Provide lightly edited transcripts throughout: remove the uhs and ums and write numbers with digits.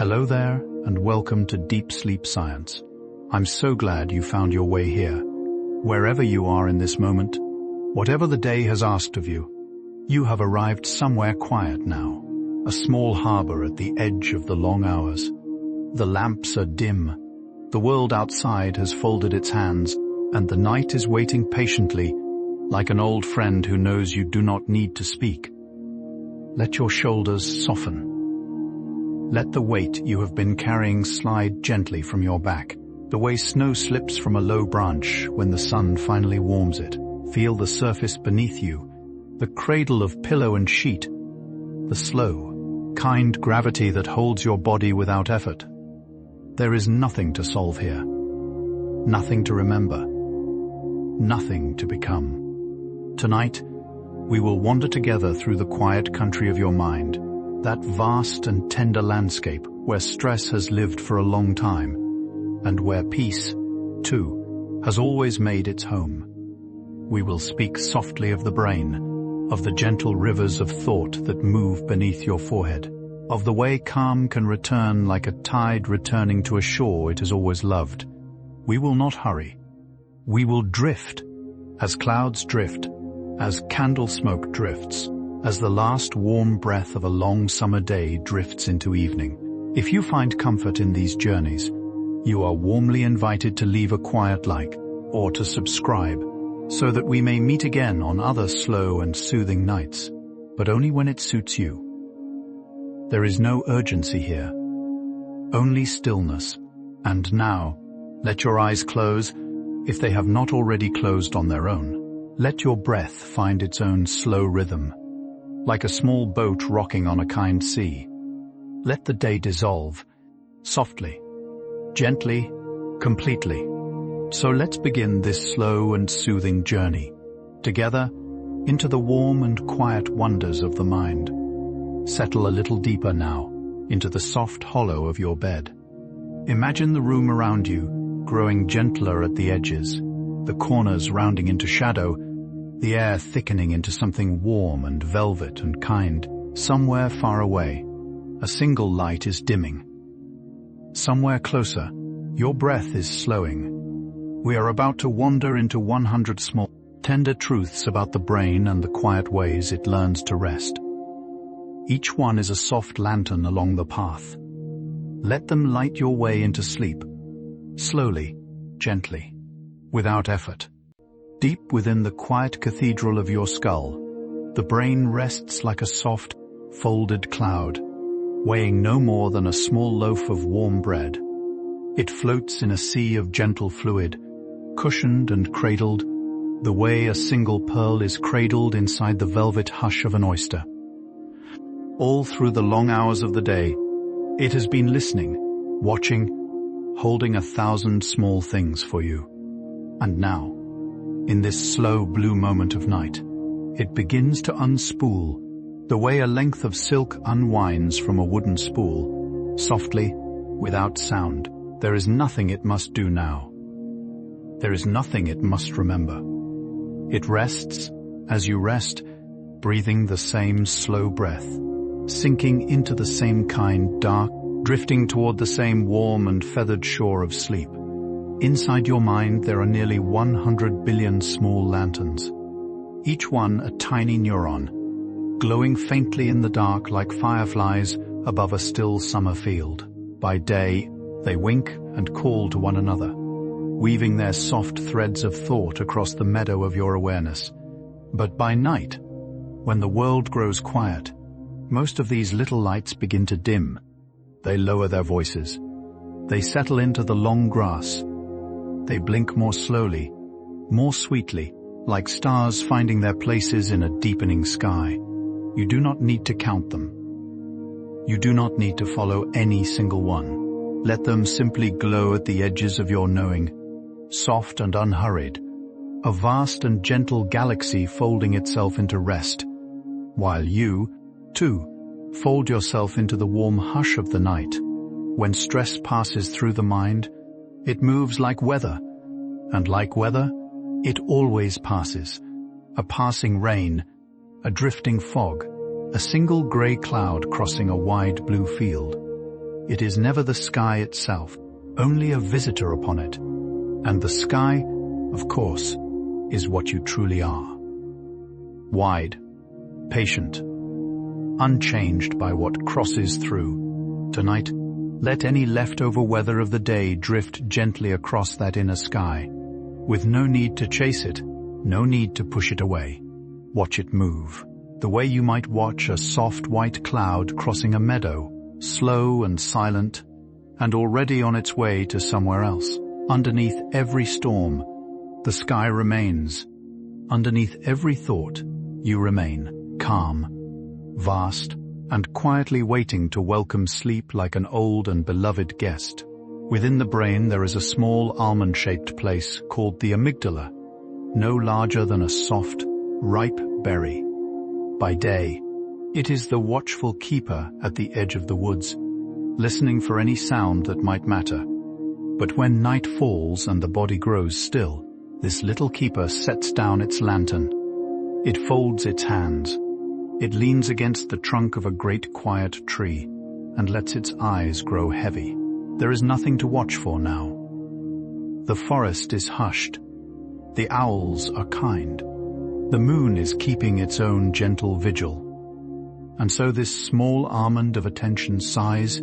Hello there, and welcome to Deep Sleep Science. I'm so glad you found your way here. Wherever you are in this moment, whatever the day has asked of you, you have arrived somewhere quiet now, a small harbor at the edge of the long hours. The lamps are dim, the world outside has folded its hands, and the night is waiting patiently, like an old friend who knows you do not need to speak. Let your shoulders soften. Let the weight you have been carrying slide gently from your back, the way snow slips from a low branch when the sun finally warms it. Feel the surface beneath you, the cradle of pillow and sheet, the slow, kind gravity that holds your body without effort. There is nothing to solve here, nothing to remember, nothing to become. Tonight, we will wander together through the quiet country of your mind, that vast and tender landscape where stress has lived for a long time, and where peace, too, has always made its home. We will speak softly of the brain, of the gentle rivers of thought that move beneath your forehead, of the way calm can return like a tide returning to a shore it has always loved. We will not hurry. We will drift, as clouds drift, as candle smoke drifts, as the last warm breath of a long summer day drifts into evening. If you find comfort in these journeys, you are warmly invited to leave a quiet like or to subscribe, so that we may meet again on other slow and soothing nights, but only when it suits you. There is no urgency here, only stillness. And now, let your eyes close, if they have not already closed on their own. Let your breath find its own slow rhythm, like a small boat rocking on a kind sea. Let the day dissolve, softly, gently, completely. So let's begin this slow and soothing journey, together, into the warm and quiet wonders of the mind. Settle a little deeper now, into the soft hollow of your bed. Imagine the room around you, growing gentler at the edges, the corners rounding into shadow, the air thickening into something warm and velvet and kind. Somewhere far away, a single light is dimming. Somewhere closer, your breath is slowing. We are about to wander into 100 small, tender truths about the brain and the quiet ways it learns to rest. Each one is a soft lantern along the path. Let them light your way into sleep, slowly, gently, without effort. Deep within the quiet cathedral of your skull, the brain rests like a soft, folded cloud, weighing no more than a small loaf of warm bread. It floats in a sea of gentle fluid, cushioned and cradled, the way a single pearl is cradled inside the velvet hush of an oyster. All through the long hours of the day, it has been listening, watching, holding 1,000 small things for you. And now, in this slow blue moment of night, it begins to unspool, the way a length of silk unwinds from a wooden spool, softly, without sound. There is nothing it must do now. There is nothing it must remember. It rests, as you rest, breathing the same slow breath, sinking into the same kind dark, drifting toward the same warm and feathered shore of sleep. Inside your mind there are nearly 100 billion small lanterns, each one a tiny neuron, glowing faintly in the dark like fireflies above a still summer field. By day, they wink and call to one another, weaving their soft threads of thought across the meadow of your awareness. But by night, when the world grows quiet, most of these little lights begin to dim. They lower their voices. They settle into the long grass. They blink more slowly, more sweetly, like stars finding their places in a deepening sky. You do not need to count them. You do not need to follow any single one. Let them simply glow at the edges of your knowing, soft and unhurried, a vast and gentle galaxy folding itself into rest, while you, too, fold yourself into the warm hush of the night. When stress passes through the mind, it moves like weather, and like weather, it always passes. A passing rain, a drifting fog, a single grey cloud crossing a wide blue field. It is never the sky itself, only a visitor upon it. And the sky, of course, is what you truly are. Wide, patient, unchanged by what crosses through. Tonight, let any leftover weather of the day drift gently across that inner sky, with no need to chase it, no need to push it away. Watch it move, the way you might watch a soft white cloud crossing a meadow, slow and silent, and already on its way to somewhere else. Underneath every storm, the sky remains. Underneath every thought, you remain, calm, vast, and quietly waiting to welcome sleep like an old and beloved guest. Within the brain there is a small almond-shaped place called the amygdala, no larger than a soft, ripe berry. By day, it is the watchful keeper at the edge of the woods, listening for any sound that might matter. But when night falls and the body grows still, this little keeper sets down its lantern. It folds its hands. It leans against the trunk of a great quiet tree and lets its eyes grow heavy. There is nothing to watch for now. The forest is hushed. The owls are kind. The moon is keeping its own gentle vigil. And so this small almond of attention sighs,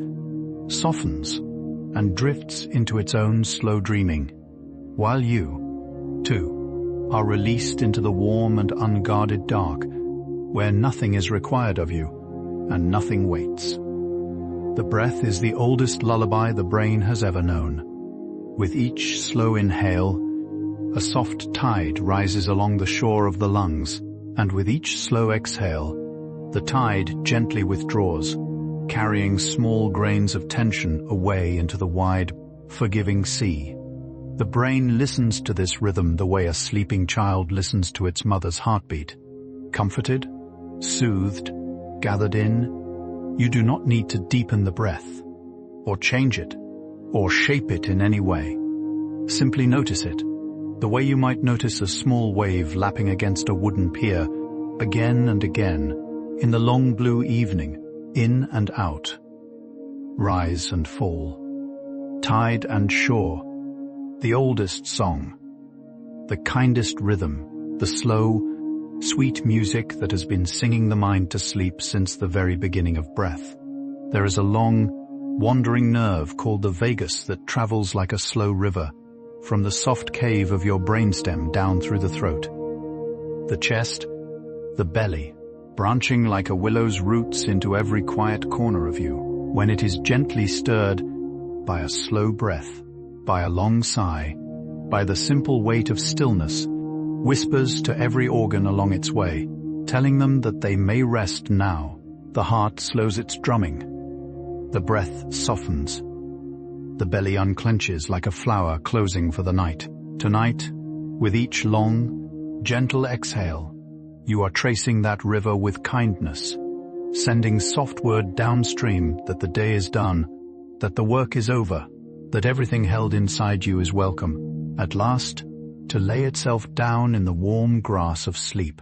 softens, and drifts into its own slow dreaming, while you, too, are released into the warm and unguarded dark, where nothing is required of you, and nothing waits. The breath is the oldest lullaby the brain has ever known. With each slow inhale, a soft tide rises along the shore of the lungs, and with each slow exhale, the tide gently withdraws, carrying small grains of tension away into the wide, forgiving sea. The brain listens to this rhythm the way a sleeping child listens to its mother's heartbeat. Comforted, soothed, gathered in, you do not need to deepen the breath, or change it, or shape it in any way. Simply notice it, the way you might notice a small wave lapping against a wooden pier, again and again, in the long blue evening, in and out, rise and fall, tide and shore, the oldest song, the kindest rhythm, the slow, sweet music that has been singing the mind to sleep since the very beginning of breath. There is a long, wandering nerve called the vagus that travels like a slow river, from the soft cave of your brainstem down through the throat, the chest, the belly, branching like a willow's roots into every quiet corner of you, when it is gently stirred by a slow breath, by a long sigh, by the simple weight of stillness, whispers to every organ along its way, telling them that they may rest now. The heart slows its drumming. The breath softens. The belly unclenches like a flower closing for the night. Tonight, with each long, gentle exhale, you are tracing that river with kindness, sending soft word downstream that the day is done, that the work is over, that everything held inside you is welcome, at last, to lay itself down in the warm grass of sleep.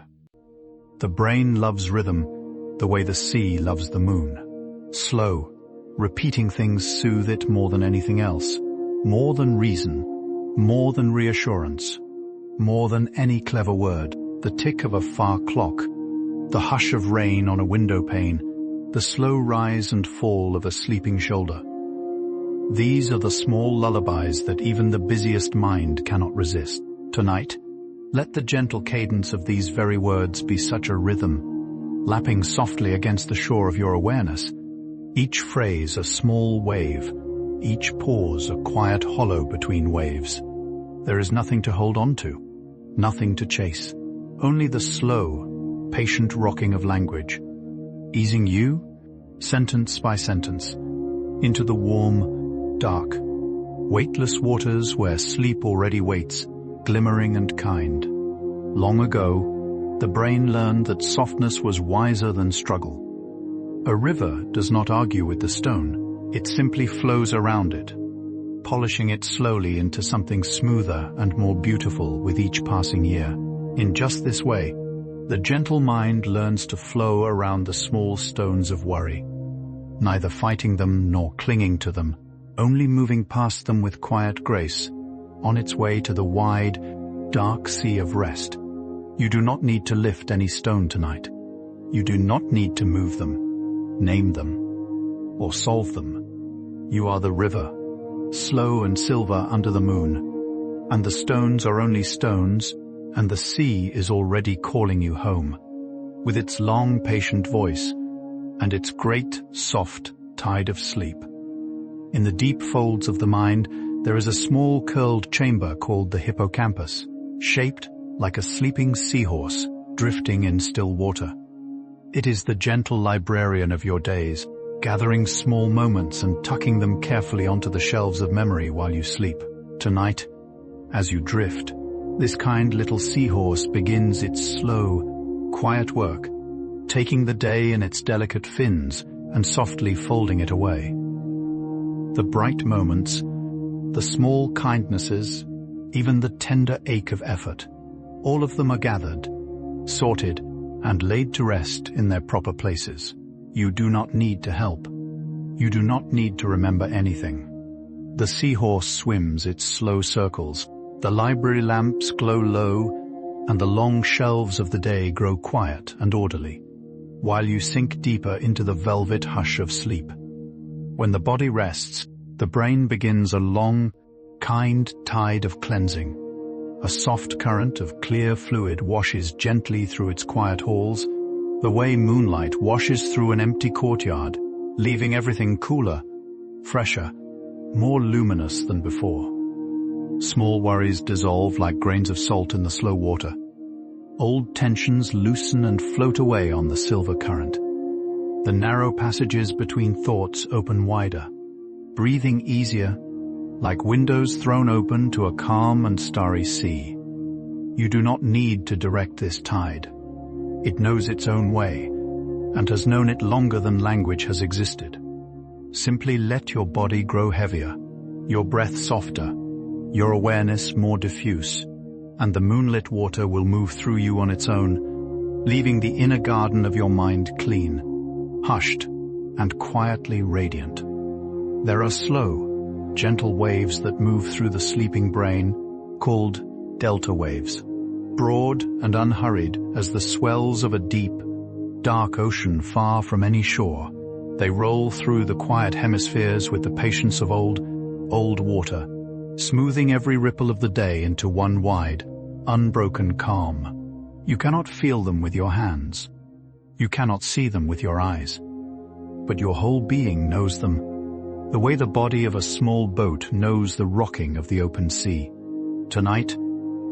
The brain loves rhythm the way the sea loves the moon. Slow, repeating things soothe it more than anything else, more than reason, more than reassurance, more than any clever word. The tick of a far clock, the hush of rain on a window pane, the slow rise and fall of a sleeping shoulder. These are the small lullabies that even the busiest mind cannot resist. Tonight, let the gentle cadence of these very words be such a rhythm, lapping softly against the shore of your awareness, each phrase a small wave, each pause a quiet hollow between waves. There is nothing to hold on to, nothing to chase. Only the slow, patient rocking of language, easing you, sentence by sentence, into the warm, dark, weightless waters where sleep already waits, glimmering and kind. Long ago, the brain learned that softness was wiser than struggle. A river does not argue with the stone, it simply flows around it, polishing it slowly into something smoother and more beautiful with each passing year. In just this way, the gentle mind learns to flow around the small stones of worry, neither fighting them nor clinging to them, only moving past them with quiet grace, on its way to the wide, dark sea of rest. You do not need to lift any stone tonight. You do not need to move them, name them, or solve them. You are the river, slow and silver under the moon, and the stones are only stones, and the sea is already calling you home, with its long, patient voice, and its great, soft tide of sleep. In the deep folds of the mind, there is a small curled chamber called the hippocampus, shaped like a sleeping seahorse drifting in still water. It is the gentle librarian of your days, gathering small moments and tucking them carefully onto the shelves of memory while you sleep. Tonight, as you drift, this kind little seahorse begins its slow, quiet work, taking the day in its delicate fins and softly folding it away. The bright moments, the small kindnesses, even the tender ache of effort, all of them are gathered, sorted, and laid to rest in their proper places. You do not need to help. You do not need to remember anything. The seahorse swims its slow circles, the library lamps glow low, and the long shelves of the day grow quiet and orderly, while you sink deeper into the velvet hush of sleep. When the body rests, the brain begins a long, kind tide of cleansing. A soft current of clear fluid washes gently through its quiet halls, the way moonlight washes through an empty courtyard, leaving everything cooler, fresher, more luminous than before. Small worries dissolve like grains of salt in the slow water. Old tensions loosen and float away on the silver current. The narrow passages between thoughts open wider, breathing easier, like windows thrown open to a calm and starry sea. You do not need to direct this tide. It knows its own way, and has known it longer than language has existed. Simply let your body grow heavier, your breath softer, your awareness more diffuse, and the moonlit water will move through you on its own, leaving the inner garden of your mind clean, hushed, and quietly radiant. There are slow, gentle waves that move through the sleeping brain, called delta waves. Broad and unhurried as the swells of a deep, dark ocean far from any shore, they roll through the quiet hemispheres with the patience of old water, smoothing every ripple of the day into one wide, unbroken calm. You cannot feel them with your hands. You cannot see them with your eyes. But your whole being knows them, the way the body of a small boat knows the rocking of the open sea. Tonight,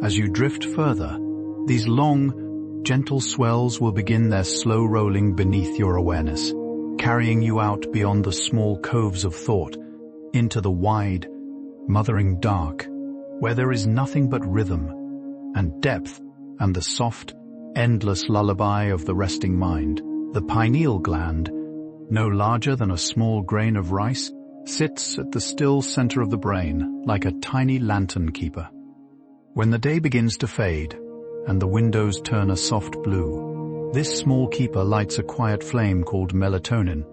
as you drift further, these long, gentle swells will begin their slow rolling beneath your awareness, carrying you out beyond the small coves of thought, into the wide, mothering dark, where there is nothing but rhythm and depth and the soft, endless lullaby of the resting mind. The pineal gland, no larger than a small grain of rice, sits at the still center of the brain like a tiny lantern keeper. When the day begins to fade and the windows turn a soft blue, this small keeper lights a quiet flame called melatonin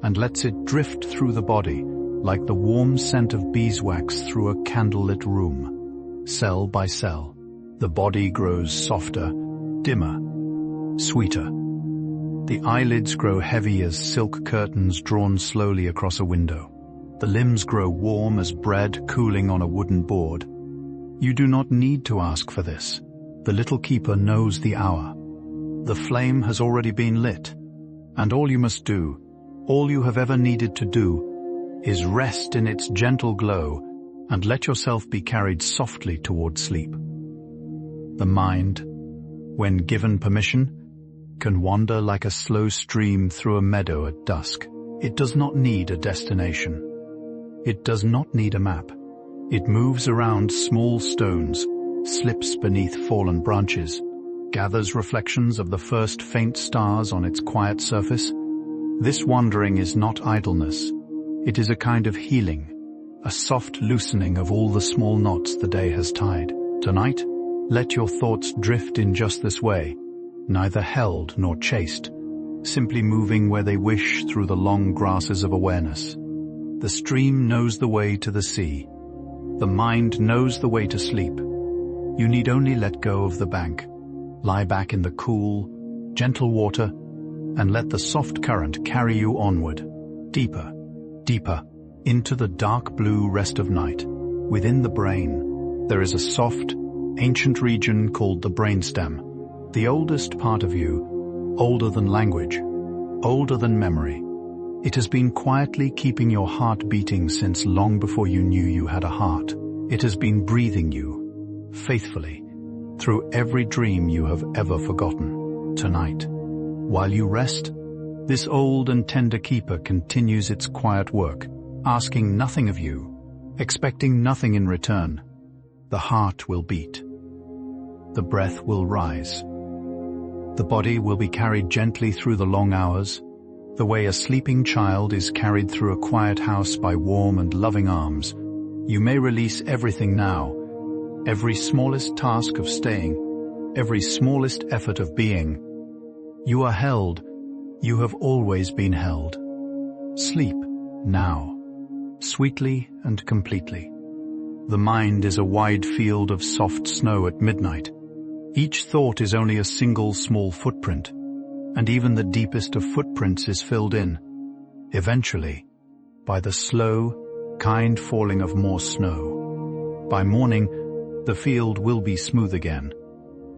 and lets it drift through the body like the warm scent of beeswax through a candlelit room. Cell by cell, the body grows softer, dimmer, sweeter. The eyelids grow heavy as silk curtains drawn slowly across a window. The limbs grow warm as bread cooling on a wooden board. You do not need to ask for this. The little keeper knows the hour. The flame has already been lit, and all you must do, all you have ever needed to do, is rest in its gentle glow and let yourself be carried softly toward sleep. The mind, when given permission, can wander like a slow stream through a meadow at dusk. It does not need a destination. It does not need a map. It moves around small stones, slips beneath fallen branches, gathers reflections of the first faint stars on its quiet surface. This wandering is not idleness. It is a kind of healing, a soft loosening of all the small knots the day has tied. Tonight, let your thoughts drift in just this way, neither held nor chased, simply moving where they wish through the long grasses of awareness. The stream knows the way to the sea. The mind knows the way to sleep. You need only let go of the bank, lie back in the cool, gentle water, and let the soft current carry you onward, deeper, deeper, into the dark blue rest of night. Within the brain, there is a soft, ancient region called the brainstem, the oldest part of you, older than language, older than memory. It has been quietly keeping your heart beating since long before you knew you had a heart. It has been breathing you, faithfully, through every dream you have ever forgotten. Tonight, while you rest, this old and tender keeper continues its quiet work, asking nothing of you, expecting nothing in return. The heart will beat. The breath will rise. The body will be carried gently through the long hours, the way a sleeping child is carried through a quiet house by warm and loving arms. You may release everything now, every smallest task of staying, every smallest effort of being. You are held. You have always been held. Sleep now, sweetly and completely. The mind is a wide field of soft snow at midnight. Each thought is only a single small footprint, and even the deepest of footprints is filled in, eventually, by the slow, kind falling of more snow. By morning, the field will be smooth again,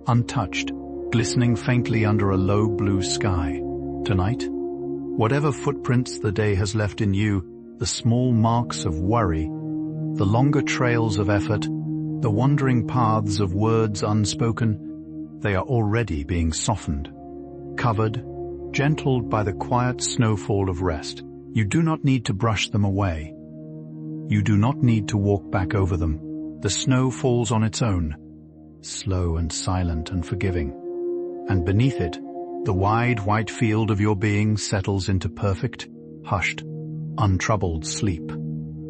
untouched, glistening faintly under a low blue sky. Tonight, whatever footprints the day has left in you, the small marks of worry, the longer trails of effort, the wandering paths of words unspoken, they are already being softened, covered, gentled by the quiet snowfall of rest. You do not need to brush them away. You do not need to walk back over them. The snow falls on its own, slow and silent and forgiving. And beneath it, the wide white field of your being settles into perfect, hushed, untroubled sleep.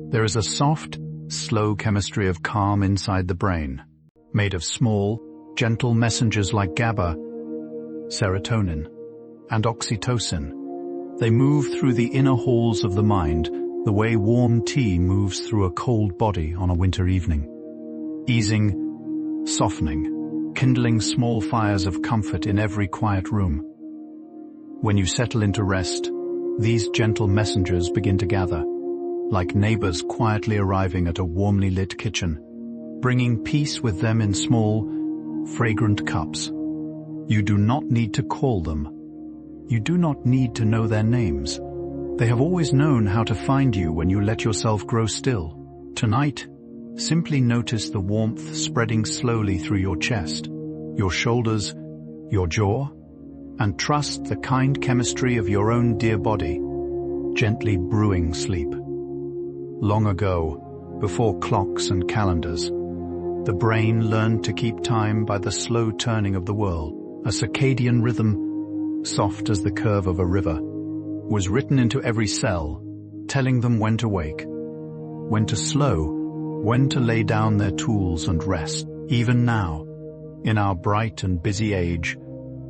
There is a soft, slow chemistry of calm inside the brain, made of small, gentle messengers like GABA, serotonin, and oxytocin. They move through the inner halls of the mind the way warm tea moves through a cold body on a winter evening, easing, softening, kindling small fires of comfort in every quiet room. When you settle into rest, these gentle messengers begin to gather, like neighbors quietly arriving at a warmly lit kitchen, bringing peace with them in small, fragrant cups. You do not need to call them. You do not need to know their names. They have always known how to find you when you let yourself grow still. Tonight, simply notice the warmth spreading slowly through your chest, your shoulders, your jaw, and trust the kind chemistry of your own dear body, gently brewing sleep. Long ago, before clocks and calendars, the brain learned to keep time by the slow turning of the world. A circadian rhythm, soft as the curve of a river, was written into every cell, telling them when to wake, when to slow, when to lay down their tools and rest. Even now, in our bright and busy age,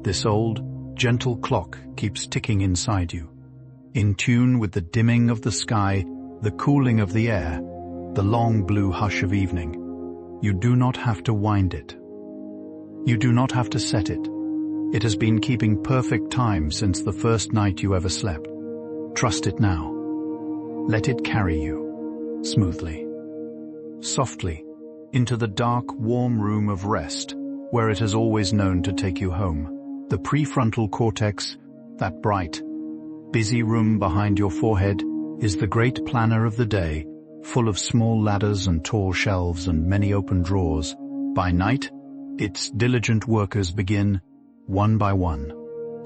this old, gentle clock keeps ticking inside you, in tune with the dimming of the sky, the cooling of the air, the long blue hush of evening. You do not have to wind it. You do not have to set it. It has been keeping perfect time since the first night you ever slept. Trust it now. Let it carry you, smoothly, softly, into the dark, warm room of rest, where it has always known to take you home. The prefrontal cortex, that bright, busy room behind your forehead, is the great planner of the day, full of small ladders and tall shelves and many open drawers. By night, its diligent workers begin, one by one,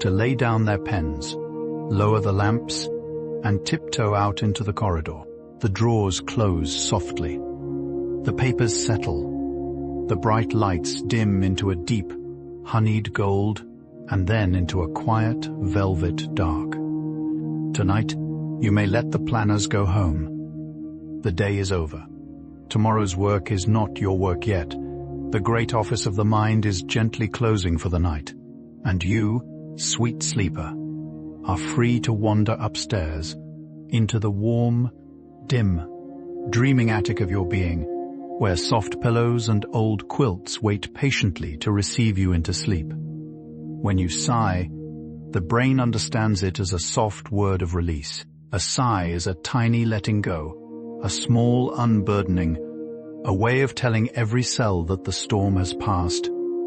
to lay down their pens, lower the lamps, and tiptoe out into the corridor. The drawers close softly. The papers settle. The bright lights dim into a deep, honeyed gold, and then into a quiet, velvet dark. Tonight, you may let the planners go home. The day is over. Tomorrow's work is not your work yet. The great office of the mind is gently closing for the night. And you, sweet sleeper, are free to wander upstairs into the warm, dim, dreaming attic of your being, where soft pillows and old quilts wait patiently to receive you into sleep. When you sigh, the brain understands it as a soft word of release. A sigh is a tiny letting go, a small unburdening, a way of telling every cell that the storm has passed,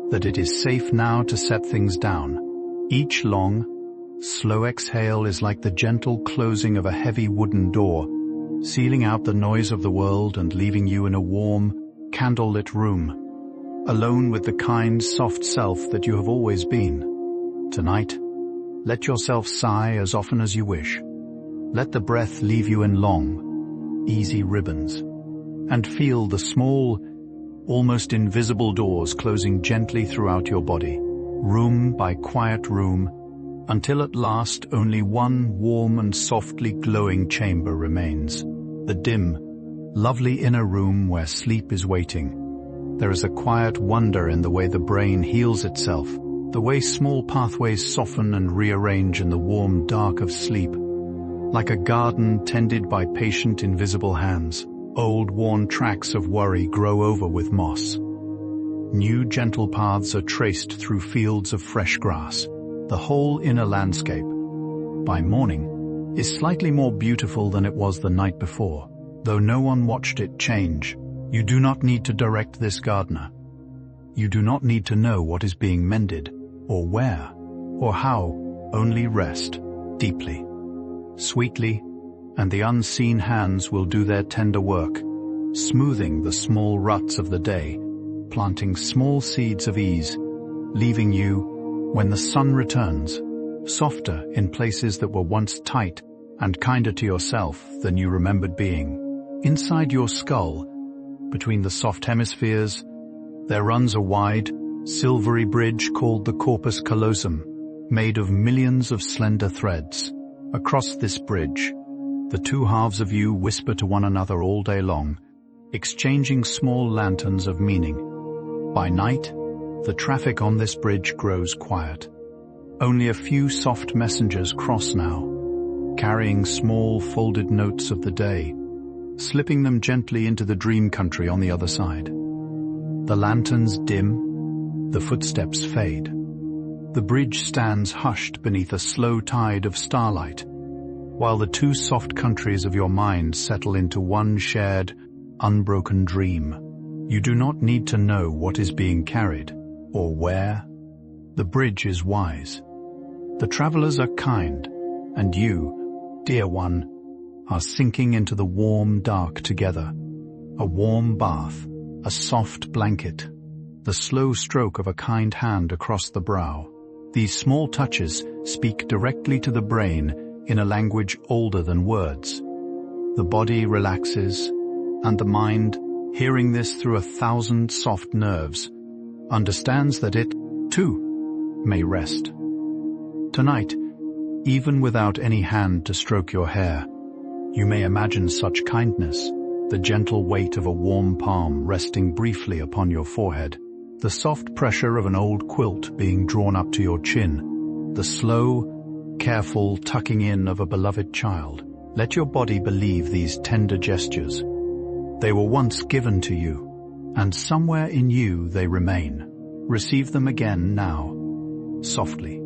that it is safe now to set things down. Each long, slow exhale is like the gentle closing of a heavy wooden door, sealing out the noise of the world and leaving you in a warm, candle-lit room, alone with the kind, soft self that you have always been. Tonight, let yourself sigh as often as you wish. Let the breath leave you in long, easy ribbons, and feel the small, almost invisible doors closing gently throughout your body, room by quiet room, until at last only one warm and softly glowing chamber remains, the dim, lovely inner room where sleep is waiting. There is a quiet wonder in the way the brain heals itself, the way small pathways soften and rearrange in the warm dark of sleep, like a garden tended by patient invisible hands. Old worn tracks of worry grow over with moss. New gentle paths are traced through fields of fresh grass. The whole inner landscape, by morning, is slightly more beautiful than it was the night before. Though no one watched it change, you do not need to direct this gardener. You do not need to know what is being mended, or where, or how. Only rest, deeply, sweetly, and the unseen hands will do their tender work, smoothing the small ruts of the day, planting small seeds of ease, leaving you, when the sun returns, softer in places that were once tight and kinder to yourself than you remembered being. Inside your skull, between the soft hemispheres, there runs a wide, silvery bridge called the corpus callosum, made of millions of slender threads. Across this bridge, the two halves of you whisper to one another all day long, exchanging small lanterns of meaning. By night, the traffic on this bridge grows quiet. Only a few soft messengers cross now, carrying small folded notes of the day, slipping them gently into the dream country on the other side. The lanterns dim, the footsteps fade. The bridge stands hushed beneath a slow tide of starlight, while the two soft countries of your mind settle into one shared, unbroken dream. You do not need to know what is being carried, or where. The bridge is wise. The travelers are kind, and you, dear one, are sinking into the warm dark together. A warm bath, a soft blanket, the slow stroke of a kind hand across the brow. These small touches speak directly to the brain in a language older than words. The body relaxes, and the mind, hearing this through 1,000 soft nerves, understands that it, too, may rest. Tonight, even without any hand to stroke your hair, you may imagine such kindness, the gentle weight of a warm palm resting briefly upon your forehead, the soft pressure of an old quilt being drawn up to your chin, the slow, careful tucking in of a beloved child. Let your body believe these tender gestures. They were once given to you, and somewhere in you they remain. Receive them again now, softly,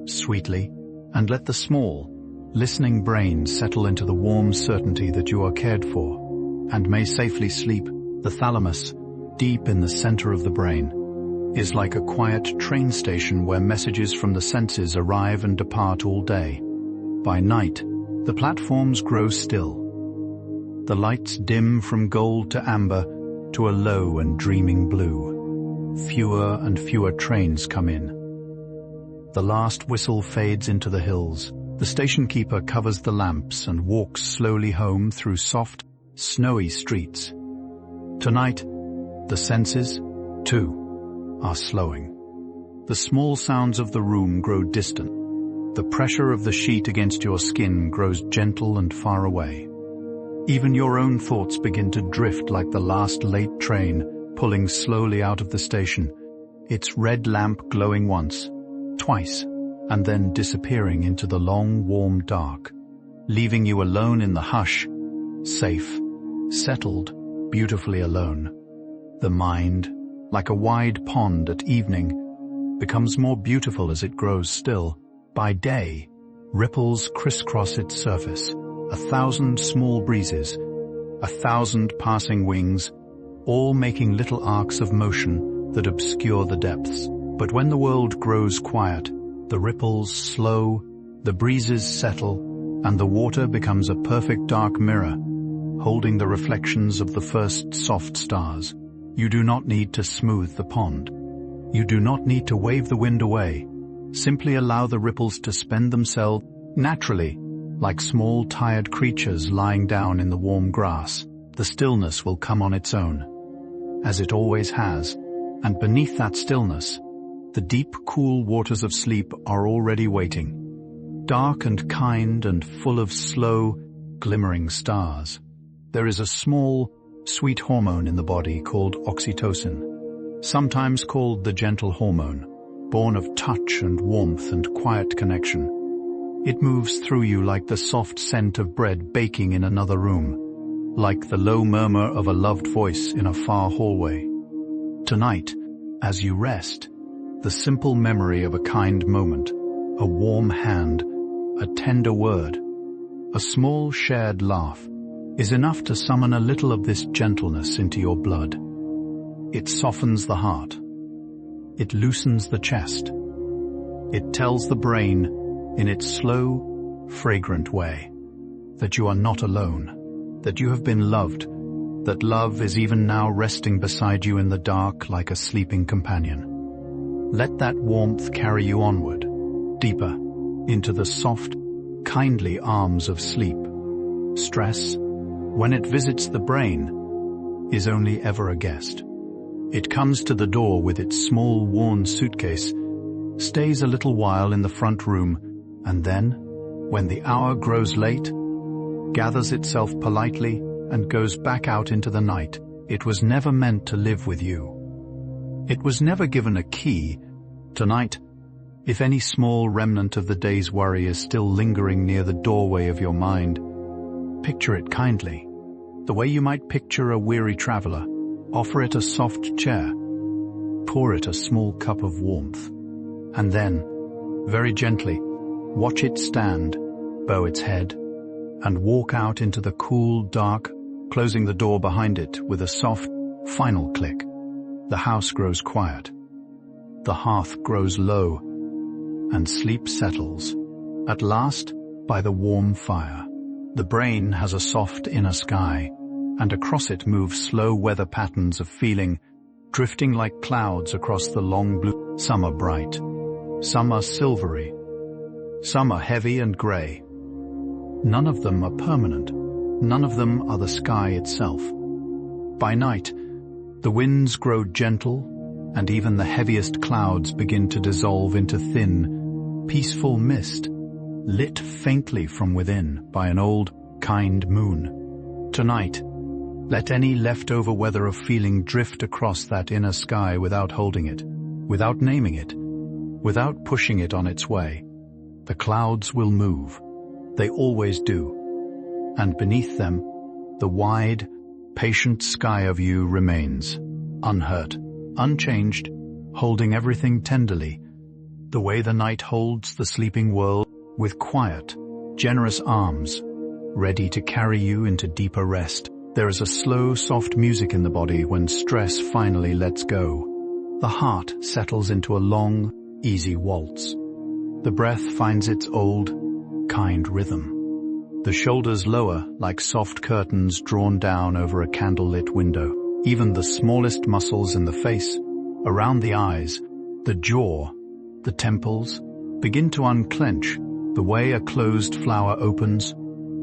sweetly, and let the small, listening brain settle into the warm certainty that you are cared for, and may safely sleep. The thalamus, deep in the center of the brain, is like a quiet train station where messages from the senses arrive and depart all day. By night, the platforms grow still. The lights dim from gold to amber to a low and dreaming blue. Fewer and fewer trains come in. The last whistle fades into the hills. The station keeper covers the lamps and walks slowly home through soft, snowy streets. Tonight, the senses, too, are slowing. The small sounds of the room grow distant. The pressure of the sheet against your skin grows gentle and far away. Even your own thoughts begin to drift like the last late train pulling slowly out of the station, its red lamp glowing once, twice, and then disappearing into the long, warm dark, leaving you alone in the hush, safe, settled, beautifully alone. The mind, like a wide pond at evening, becomes more beautiful as it grows still. By day, ripples crisscross its surface, 1,000 small breezes, 1,000 passing wings, all making little arcs of motion that obscure the depths. But when the world grows quiet, the ripples slow, the breezes settle, and the water becomes a perfect dark mirror, holding the reflections of the first soft stars. You do not need to smooth the pond. You do not need to wave the wind away. Simply allow the ripples to spend themselves naturally, like small tired creatures lying down in the warm grass. The stillness will come on its own, as it always has, and beneath that stillness, the deep, cool waters of sleep are already waiting, dark and kind and full of slow, glimmering stars. There is a small, sweet hormone in the body called oxytocin, sometimes called the gentle hormone, born of touch and warmth and quiet connection. It moves through you like the soft scent of bread baking in another room, like the low murmur of a loved voice in a far hallway. Tonight, as you rest, the simple memory of a kind moment, a warm hand, a tender word, a small shared laugh, is enough to summon a little of this gentleness into your blood. It softens the heart. It loosens the chest. It tells the brain, in its slow, fragrant way, that you are not alone, that you have been loved, that love is even now resting beside you in the dark like a sleeping companion. Let that warmth carry you onward, deeper, into the soft, kindly arms of sleep. Stress, when it visits the brain, is only ever a guest. It comes to the door with its small, worn suitcase, stays a little while in the front room, and then, when the hour grows late, gathers itself politely and goes back out into the night. It was never meant to live with you. It was never given a key. Tonight, if any small remnant of the day's worry is still lingering near the doorway of your mind, picture it kindly, the way you might picture a weary traveler. Offer it a soft chair, pour it a small cup of warmth, and then, very gently, watch it stand, bow its head, and walk out into the cool, dark, closing the door behind it with a soft, final click. The house grows quiet. The hearth grows low, and sleep settles. At last, by the warm fire, the brain has a soft inner sky, and across it move slow weather patterns of feeling, drifting like clouds across the long blue. Some are bright, some are silvery, some are heavy and grey. None of them are permanent, none of them are the sky itself. By night, the winds grow gentle, and even the heaviest clouds begin to dissolve into thin, peaceful mist, lit faintly from within by an old, kind moon. Tonight, let any leftover weather of feeling drift across that inner sky without holding it, without naming it, without pushing it on its way. The clouds will move. They always do. And beneath them, the wide, patient sky of you remains, unhurt, unchanged, holding everything tenderly, the way the night holds the sleeping world, with quiet, generous arms, ready to carry you into deeper rest. There is a slow, soft music in the body when stress finally lets go. The heart settles into a long, easy waltz. The breath finds its old, kind rhythm. The shoulders lower like soft curtains drawn down over a candlelit window. Even the smallest muscles in the face, around the eyes, the jaw, the temples, begin to unclench the way a closed flower opens,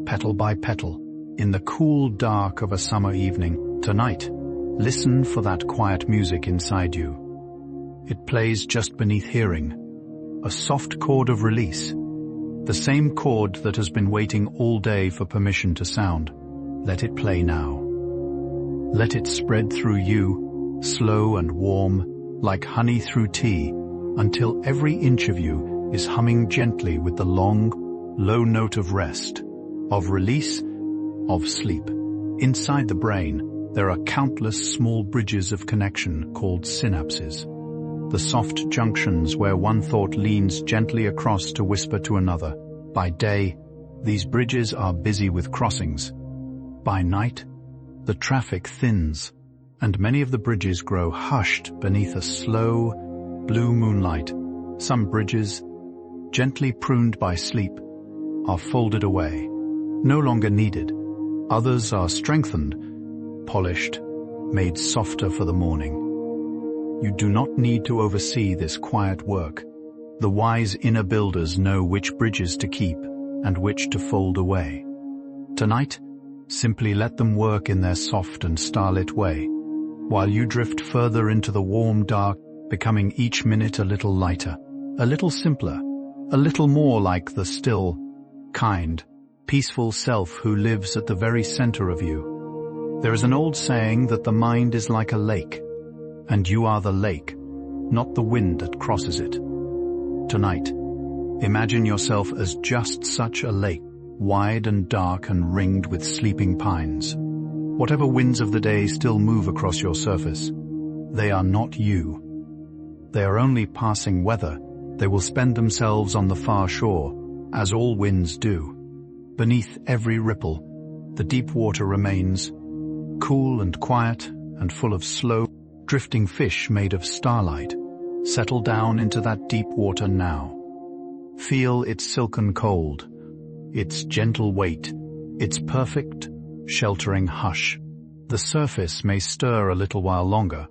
petal by petal, in the cool dark of a summer evening. Tonight, listen for that quiet music inside you. It plays just beneath hearing, a soft chord of release, the same chord that has been waiting all day for permission to sound. Let it play now. Let it spread through you, slow and warm, like honey through tea, until every inch of you is humming gently with the long, low note of rest, of release, of sleep. Inside the brain, there are countless small bridges of connection called synapses, the soft junctions where one thought leans gently across to whisper to another. By day, these bridges are busy with crossings. By night, the traffic thins, and many of the bridges grow hushed beneath a slow, blue moonlight. Some bridges, gently pruned by sleep, are folded away, no longer needed. Others are strengthened, polished, made softer for the morning. You do not need to oversee this quiet work. The wise inner builders know which bridges to keep and which to fold away. Tonight, simply let them work in their soft and starlit way, while you drift further into the warm dark, becoming each minute a little lighter, a little simpler, a little more like the still, kind, peaceful self who lives at the very center of you. There is an old saying that the mind is like a lake, and you are the lake, not the wind that crosses it. Tonight, imagine yourself as just such a lake, wide and dark and ringed with sleeping pines. Whatever winds of the day still move across your surface, they are not you. They are only passing weather. They will spend themselves on the far shore, as all winds do. Beneath every ripple, the deep water remains, cool and quiet and full of slow, drifting fish made of starlight. Settle down into that deep water now. Feel its silken cold, its gentle weight, its perfect, sheltering hush. The surface may stir a little while longer,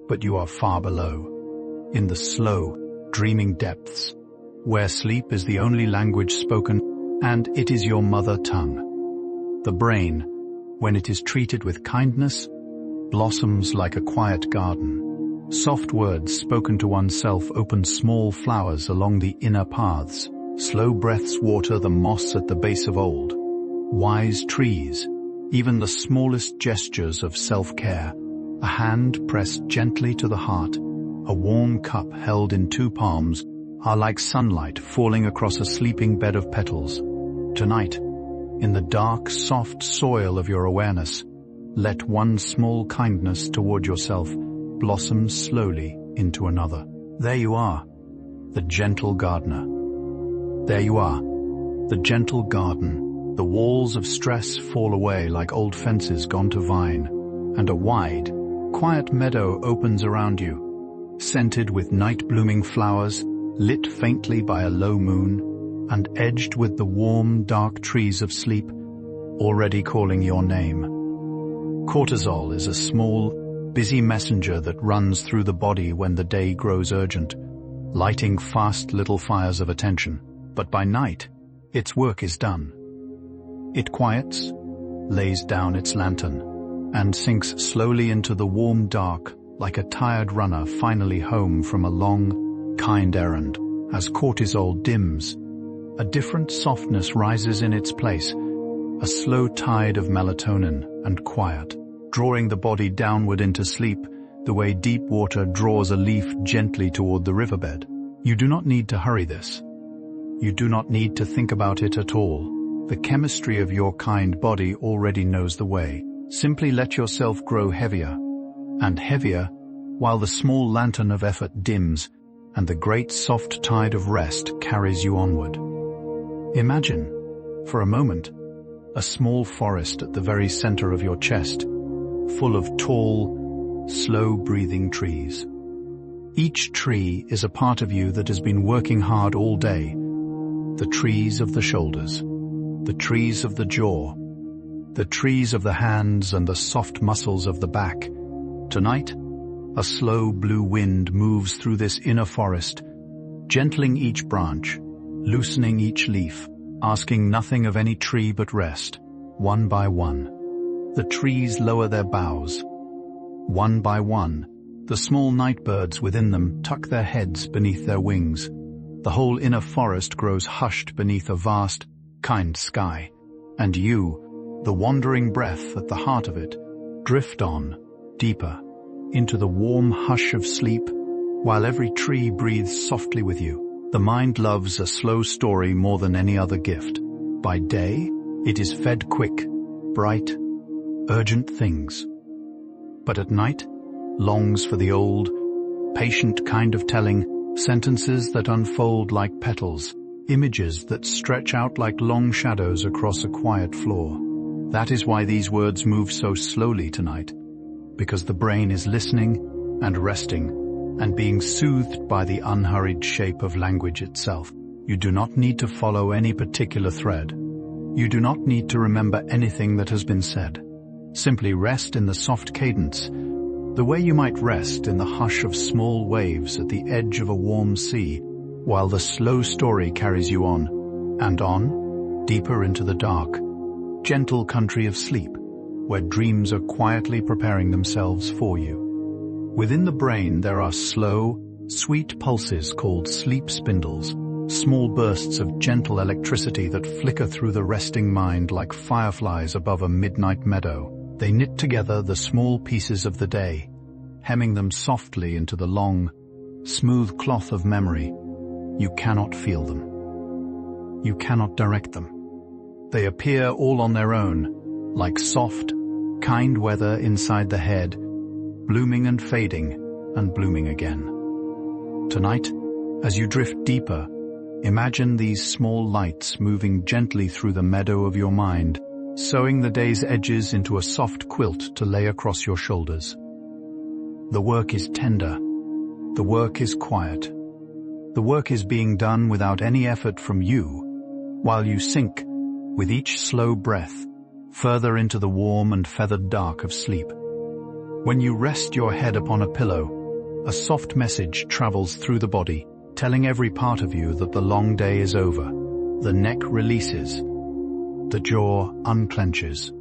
but you are far below, in the slow, dreaming depths, where sleep is the only language spoken, and it is your mother tongue. The brain, when it is treated with kindness, blossoms like a quiet garden. Soft words spoken to oneself open small flowers along the inner paths. Slow breaths water the moss at the base of old. Wise trees, even the smallest gestures of self-care, a hand pressed gently to the heart, a warm cup held in two palms, are like sunlight falling across a sleeping bed of petals. Tonight, in the dark, soft soil of your awareness, let one small kindness toward yourself blossom slowly into another. There you are, the gentle gardener. There you are, the gentle garden. The walls of stress fall away like old fences gone to vine, and a wide, quiet meadow opens around you, scented with night-blooming flowers, lit faintly by a low moon, and edged with the warm, dark trees of sleep, already calling your name. Cortisol is a small, busy messenger that runs through the body when the day grows urgent, lighting fast little fires of attention. But by night, its work is done. It quiets, lays down its lantern, and sinks slowly into the warm dark like a tired runner finally home from a long, kind errand. As cortisol dims, a different softness rises in its place, a slow tide of melatonin and quiet, drawing the body downward into sleep, the way deep water draws a leaf gently toward the riverbed. You do not need to hurry this. You do not need to think about it at all. The chemistry of your kind body already knows the way. Simply let yourself grow heavier and heavier while the small lantern of effort dims and the great soft tide of rest carries you onward. Imagine, for a moment, a small forest at the very center of your chest, full of tall, slow-breathing trees. Each tree is a part of you that has been working hard all day. The trees of the shoulders, the trees of the jaw, the trees of the hands and the soft muscles of the back. Tonight, a slow blue wind moves through this inner forest, gentling each branch, loosening each leaf, asking nothing of any tree but rest. One by one, the trees lower their boughs. One by one, the small night birds within them tuck their heads beneath their wings. The whole inner forest grows hushed beneath a vast, kind sky. And you, the wandering breath at the heart of it, drift on, deeper, into the warm hush of sleep, while every tree breathes softly with you. The mind loves a slow story more than any other gift. By day, it is fed quick, bright, urgent things. But at night, longs for the old, patient kind of telling, sentences that unfold like petals, images that stretch out like long shadows across a quiet floor. That is why these words move so slowly tonight, because the brain is listening and resting and being soothed by the unhurried shape of language itself. You do not need to follow any particular thread. You do not need to remember anything that has been said. Simply rest in the soft cadence, the way you might rest in the hush of small waves at the edge of a warm sea, while the slow story carries you on, deeper into the dark, gentle country of sleep, where dreams are quietly preparing themselves for you. Within the brain there are slow, sweet pulses called sleep spindles, small bursts of gentle electricity that flicker through the resting mind like fireflies above a midnight meadow. They knit together the small pieces of the day, hemming them softly into the long, smooth cloth of memory. You cannot feel them. You cannot direct them. They appear all on their own, like soft, kind weather inside the head, blooming and fading and blooming again. Tonight, as you drift deeper, imagine these small lights moving gently through the meadow of your mind, sewing the day's edges into a soft quilt to lay across your shoulders. The work is tender. The work is quiet. The work is being done without any effort from you, while you sink, with each slow breath, further into the warm and feathered dark of sleep. When you rest your head upon a pillow, a soft message travels through the body, telling every part of you that the long day is over. The neck releases. The jaw unclenches.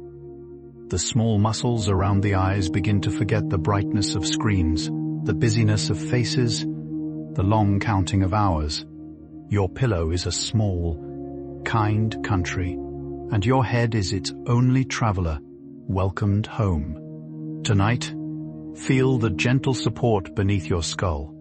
The small muscles around the eyes begin to forget the brightness of screens, the busyness of faces, the long counting of hours. Your pillow is a small, kind country, and your head is its only traveler, welcomed home. Tonight, feel the gentle support beneath your skull,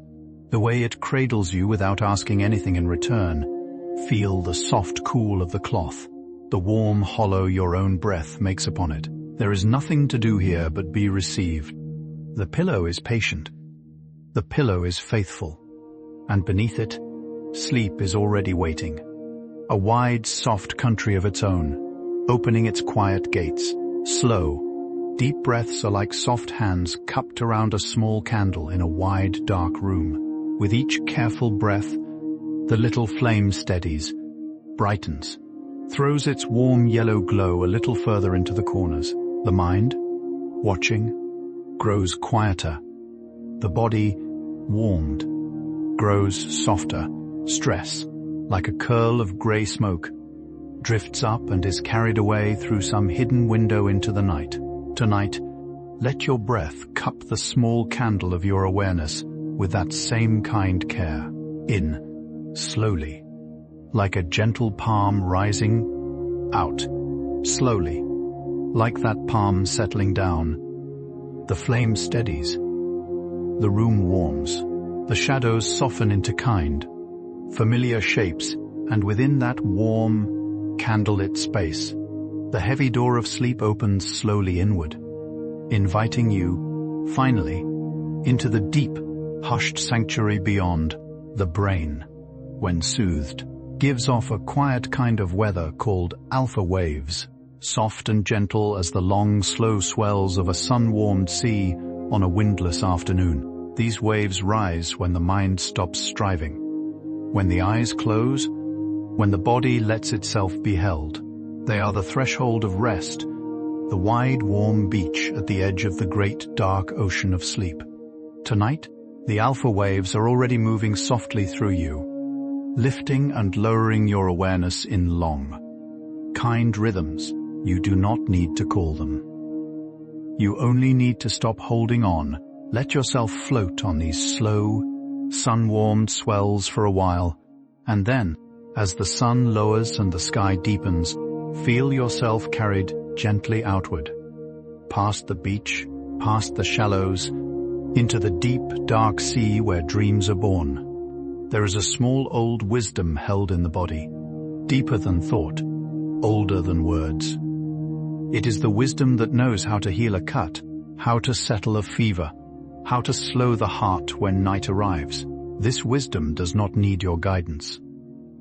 the way it cradles you without asking anything in return. Feel the soft cool of the cloth, the warm hollow your own breath makes upon it. There is nothing to do here but be received. The pillow is patient. The pillow is faithful. And beneath it, sleep is already waiting. A wide, soft country of its own, opening its quiet gates. Slow, deep breaths are like soft hands cupped around a small candle in a wide, dark room. With each careful breath, the little flame steadies, brightens, throws its warm yellow glow a little further into the corners. The mind, watching, grows quieter. The body, warmed, grows softer. Stress, like a curl of grey smoke, drifts up and is carried away through some hidden window into the night. Tonight, let your breath cup the small candle of your awareness with that same kind care. In, slowly, like a gentle palm rising, out, slowly, like that palm settling down. The flame steadies. The room warms. The shadows soften into kind, familiar shapes, and within that warm, candlelit space, the heavy door of sleep opens slowly inward, inviting you, finally, into the deep, hushed sanctuary beyond. The brain, when soothed, gives off a quiet kind of weather called alpha waves, soft and gentle as the long, slow swells of a sun-warmed sea on a windless afternoon. These waves rise when the mind stops striving, when the eyes close, when the body lets itself be held. They are the threshold of rest, the wide, warm beach at the edge of the great, dark ocean of sleep. Tonight, the alpha waves are already moving softly through you, lifting and lowering your awareness in long, kind rhythms. You do not need to call them. You only need to stop holding on. Let yourself float on these slow, sun-warmed swells for a while, and then, as the sun lowers and the sky deepens, feel yourself carried gently outward, past the beach, past the shallows, into the deep, dark sea where dreams are born. There is a small old wisdom held in the body, deeper than thought, older than words. It is the wisdom that knows how to heal a cut, how to settle a fever, how to slow the heart when night arrives. This wisdom does not need your guidance.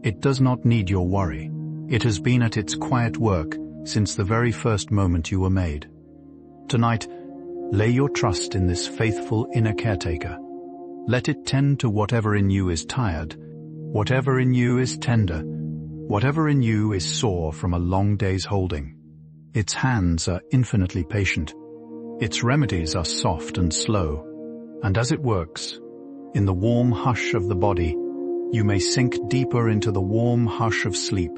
It does not need your worry. It has been at its quiet work since the very first moment you were made. Tonight, lay your trust in this faithful inner caretaker. Let it tend to whatever in you is tired, whatever in you is tender, whatever in you is sore from a long day's holding. Its hands are infinitely patient. Its remedies are soft and slow. And as it works, in the warm hush of the body, you may sink deeper into the warm hush of sleep,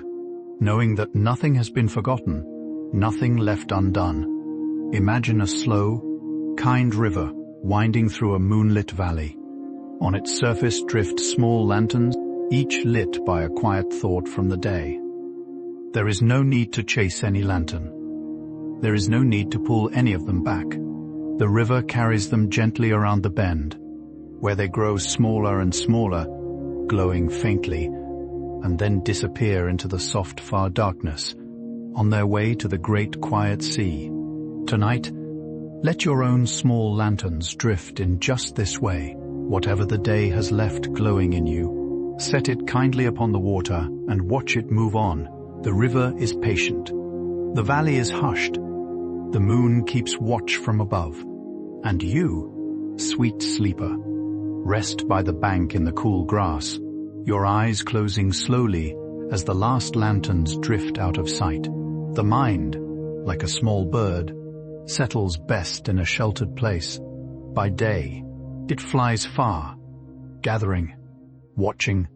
knowing that nothing has been forgotten, nothing left undone. Imagine a slow, kind river winding through a moonlit valley. On its surface drift small lanterns, each lit by a quiet thought from the day. There is no need to chase any lantern. There is no need to pull any of them back. The river carries them gently around the bend, where they grow smaller and smaller, glowing faintly, and then disappear into the soft far darkness, on their way to the great quiet sea. Tonight, let your own small lanterns drift in just this way. Whatever the day has left glowing in you, set it kindly upon the water and watch it move on. The river is patient. The valley is hushed. The moon keeps watch from above. And you, sweet sleeper, rest by the bank in the cool grass, your eyes closing slowly as the last lanterns drift out of sight. The mind, like a small bird, settles best in a sheltered place. By day, it flies far, gathering, watching,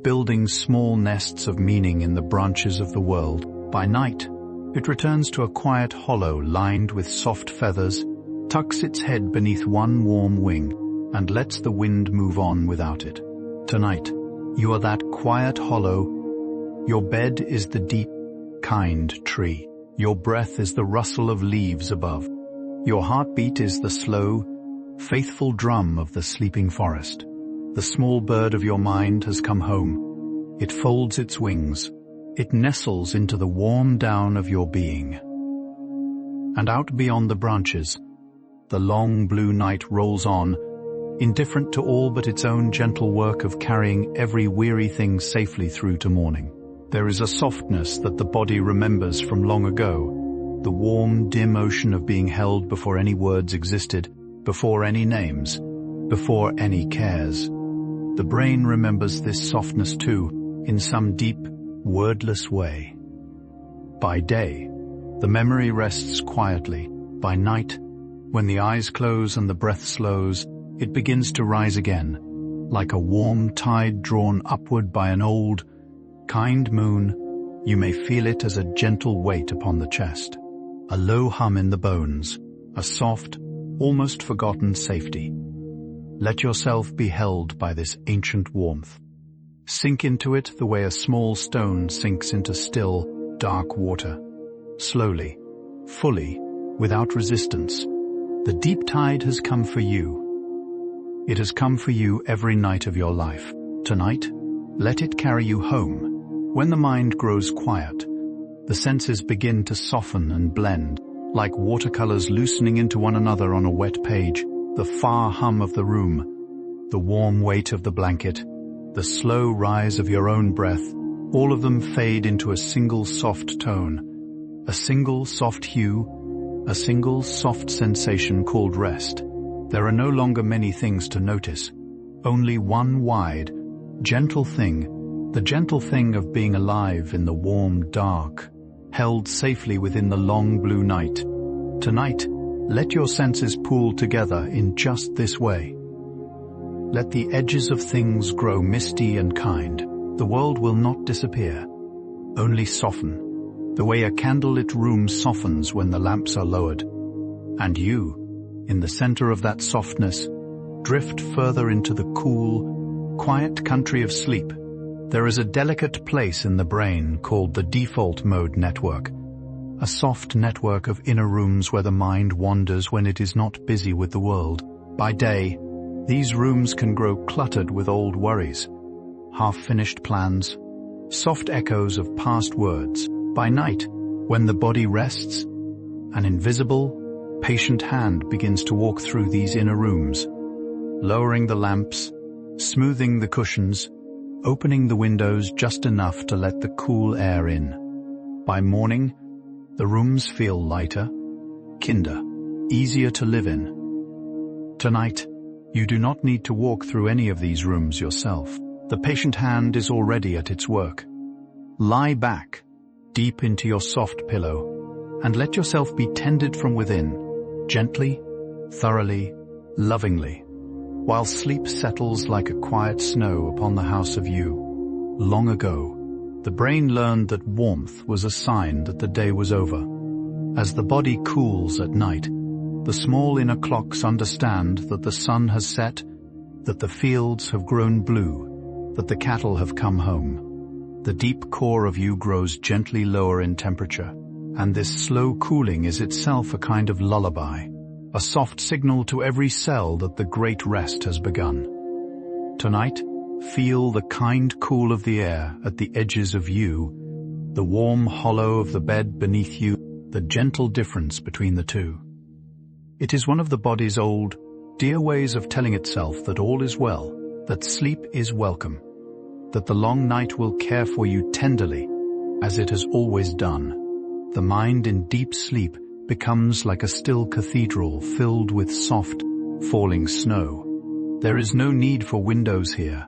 building small nests of meaning in the branches of the world. By night, it returns to a quiet hollow lined with soft feathers, tucks its head beneath one warm wing, and lets the wind move on without it. Tonight, you are that quiet hollow. Your bed is the deep, kind tree. Your breath is the rustle of leaves above. Your heartbeat is the slow, faithful drum of the sleeping forest. The small bird of your mind has come home. It folds its wings. It nestles into the warm down of your being. And out beyond the branches, the long blue night rolls on, indifferent to all but its own gentle work of carrying every weary thing safely through to morning. There is a softness that the body remembers from long ago, the warm, dim ocean of being held before any words existed, before any names, before any cares. The brain remembers this softness too, in some deep, wordless way. By day, the memory rests quietly. By night, when the eyes close and the breath slows, it begins to rise again, like a warm tide drawn upward by an old, kind moon. You may feel it as a gentle weight upon the chest, a low hum in the bones, a soft, almost forgotten safety. Let yourself be held by this ancient warmth. Sink into it the way a small stone sinks into still, dark water. Slowly, fully, without resistance. The deep tide has come for you. It has come for you every night of your life. Tonight, let it carry you home. When the mind grows quiet, the senses begin to soften and blend, like watercolors loosening into one another on a wet page. The far hum of the room, the warm weight of the blanket, the slow rise of your own breath, all of them fade into a single soft tone, a single soft hue, a single soft sensation called rest. There are no longer many things to notice, only one wide, gentle thing, the gentle thing of being alive in the warm dark, held safely within the long blue night. Tonight, let your senses pool together in just this way. Let the edges of things grow misty and kind. The world will not disappear, only soften, the way a candlelit room softens when the lamps are lowered. And you, in the center of that softness, drift further into the cool, quiet country of sleep. There is a delicate place in the brain called the default mode network, a soft network of inner rooms where the mind wanders when it is not busy with the world. By day, these rooms can grow cluttered with old worries, half-finished plans, soft echoes of past words. By night, when the body rests, an invisible, patient hand begins to walk through these inner rooms, lowering the lamps, smoothing the cushions, opening the windows just enough to let the cool air in. By morning, the rooms feel lighter, kinder, easier to live in. Tonight, you do not need to walk through any of these rooms yourself. The patient hand is already at its work. Lie back, deep into your soft pillow, and let yourself be tended from within, gently, thoroughly, lovingly, while sleep settles like a quiet snow upon the house of you. Long ago, the brain learned that warmth was a sign that the day was over. As the body cools at night, the small inner clocks understand that the sun has set, that the fields have grown blue, that the cattle have come home. The deep core of you grows gently lower in temperature, and this slow cooling is itself a kind of lullaby, a soft signal to every cell that the great rest has begun. Tonight, feel the kind cool of the air at the edges of you, the warm hollow of the bed beneath you, the gentle difference between the two. It is one of the body's old, dear ways of telling itself that all is well, that sleep is welcome, that the long night will care for you tenderly, as it has always done. The mind in deep sleep becomes like a still cathedral filled with soft, falling snow. There is no need for windows here,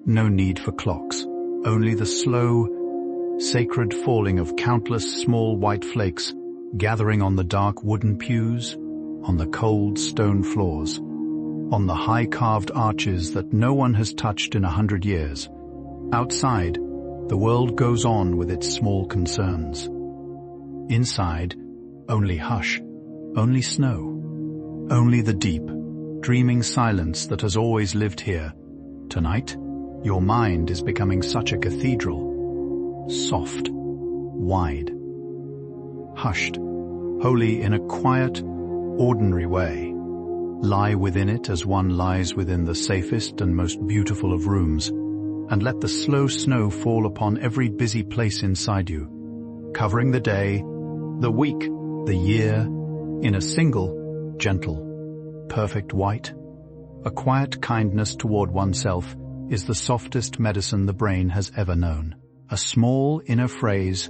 no need for clocks, only the slow, sacred falling of countless small white flakes gathering on the dark wooden pews, on the cold stone floors, on the high-carved arches that no one has touched in 100 years. Outside, the world goes on with its small concerns. Inside, only hush, only snow, only the deep, dreaming silence that has always lived here. Tonight, your mind is becoming such a cathedral, soft, wide, hushed, holy in a quiet, ordinary way. Lie within it as one lies within the safest and most beautiful of rooms, and let the slow snow fall upon every busy place inside you, covering the day, the week, the year, in a single, gentle, perfect white. A quiet kindness toward oneself is the softest medicine the brain has ever known. A small inner phrase,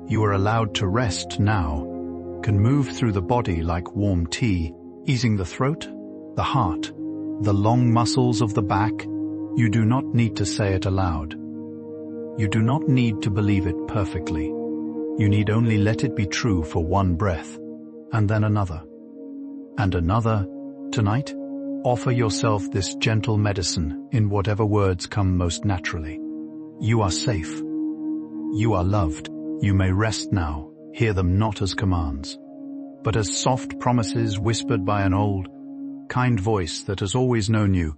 "You are allowed to rest now," can move through the body like warm tea, easing the throat, the heart, the long muscles of the back. You do not need to say it aloud. You do not need to believe it perfectly. You need only let it be true for one breath, and then another, and another. Tonight, offer yourself this gentle medicine in whatever words come most naturally. You are safe. You are loved. You may rest now. Hear them not as commands, but as soft promises whispered by an old, kind voice that has always known you.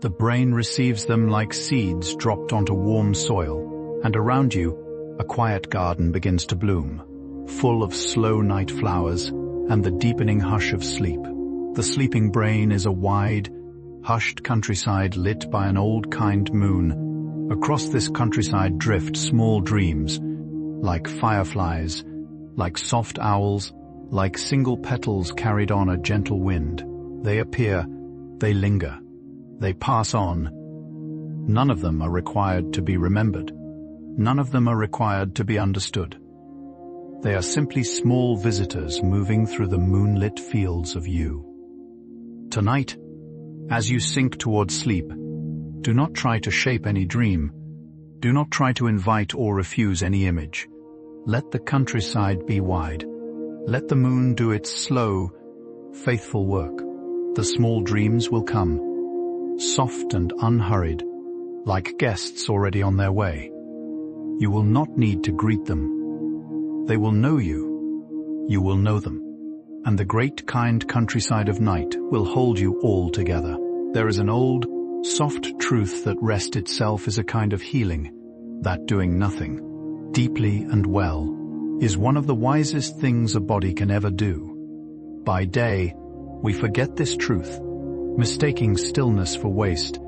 The brain receives them like seeds dropped onto warm soil, and around you, a quiet garden begins to bloom, full of slow night flowers and the deepening hush of sleep. The sleeping brain is a wide, hushed countryside lit by an old kind moon. Across this countryside drift small dreams, like fireflies, like soft owls, like single petals carried on a gentle wind. They appear, they linger, they pass on. None of them are required to be remembered. None of them are required to be understood. They are simply small visitors moving through the moonlit fields of you. Tonight, as you sink toward sleep, do not try to shape any dream. Do not try to invite or refuse any image. Let the countryside be wide. Let the moon do its slow, faithful work. The small dreams will come, soft and unhurried, like guests already on their way. You will not need to greet them. They will know you. You will know them. And the great kind countryside of night will hold you all together. There is an old, soft truth that rest itself is a kind of healing, that doing nothing, deeply and well, is one of the wisest things a body can ever do. By day, we forget this truth, mistaking stillness for waste,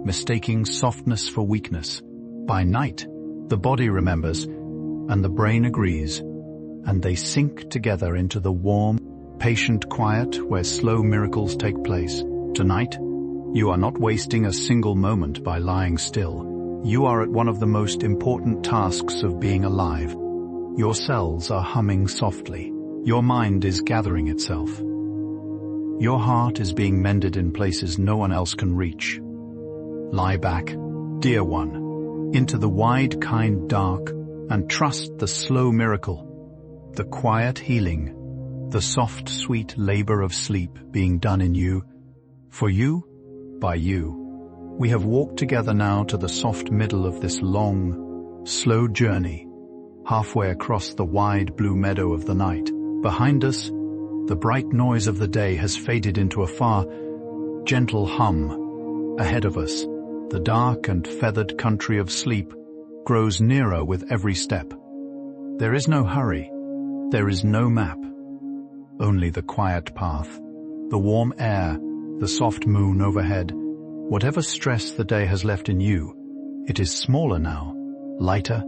mistaking softness for weakness. By night, the body remembers, and the brain agrees, and they sink together into the warm, patient quiet where slow miracles take place. Tonight, you are not wasting a single moment by lying still. You are at one of the most important tasks of being alive. Your cells are humming softly. Your mind is gathering itself. Your heart is being mended in places no one else can reach. Lie back, dear one, into the wide, kind dark, and trust the slow miracle, the quiet healing, the soft, sweet labor of sleep being done in you, for you, by you. We have walked together now to the soft middle of this long, slow journey, halfway across the wide blue meadow of the night. Behind us, the bright noise of the day has faded into a far, gentle hum. Ahead of us, the dark and feathered country of sleep grows nearer with every step. There is no hurry. There is no map. Only the quiet path, the warm air, the soft moon overhead. Whatever stress the day has left in you, it is smaller now, lighter,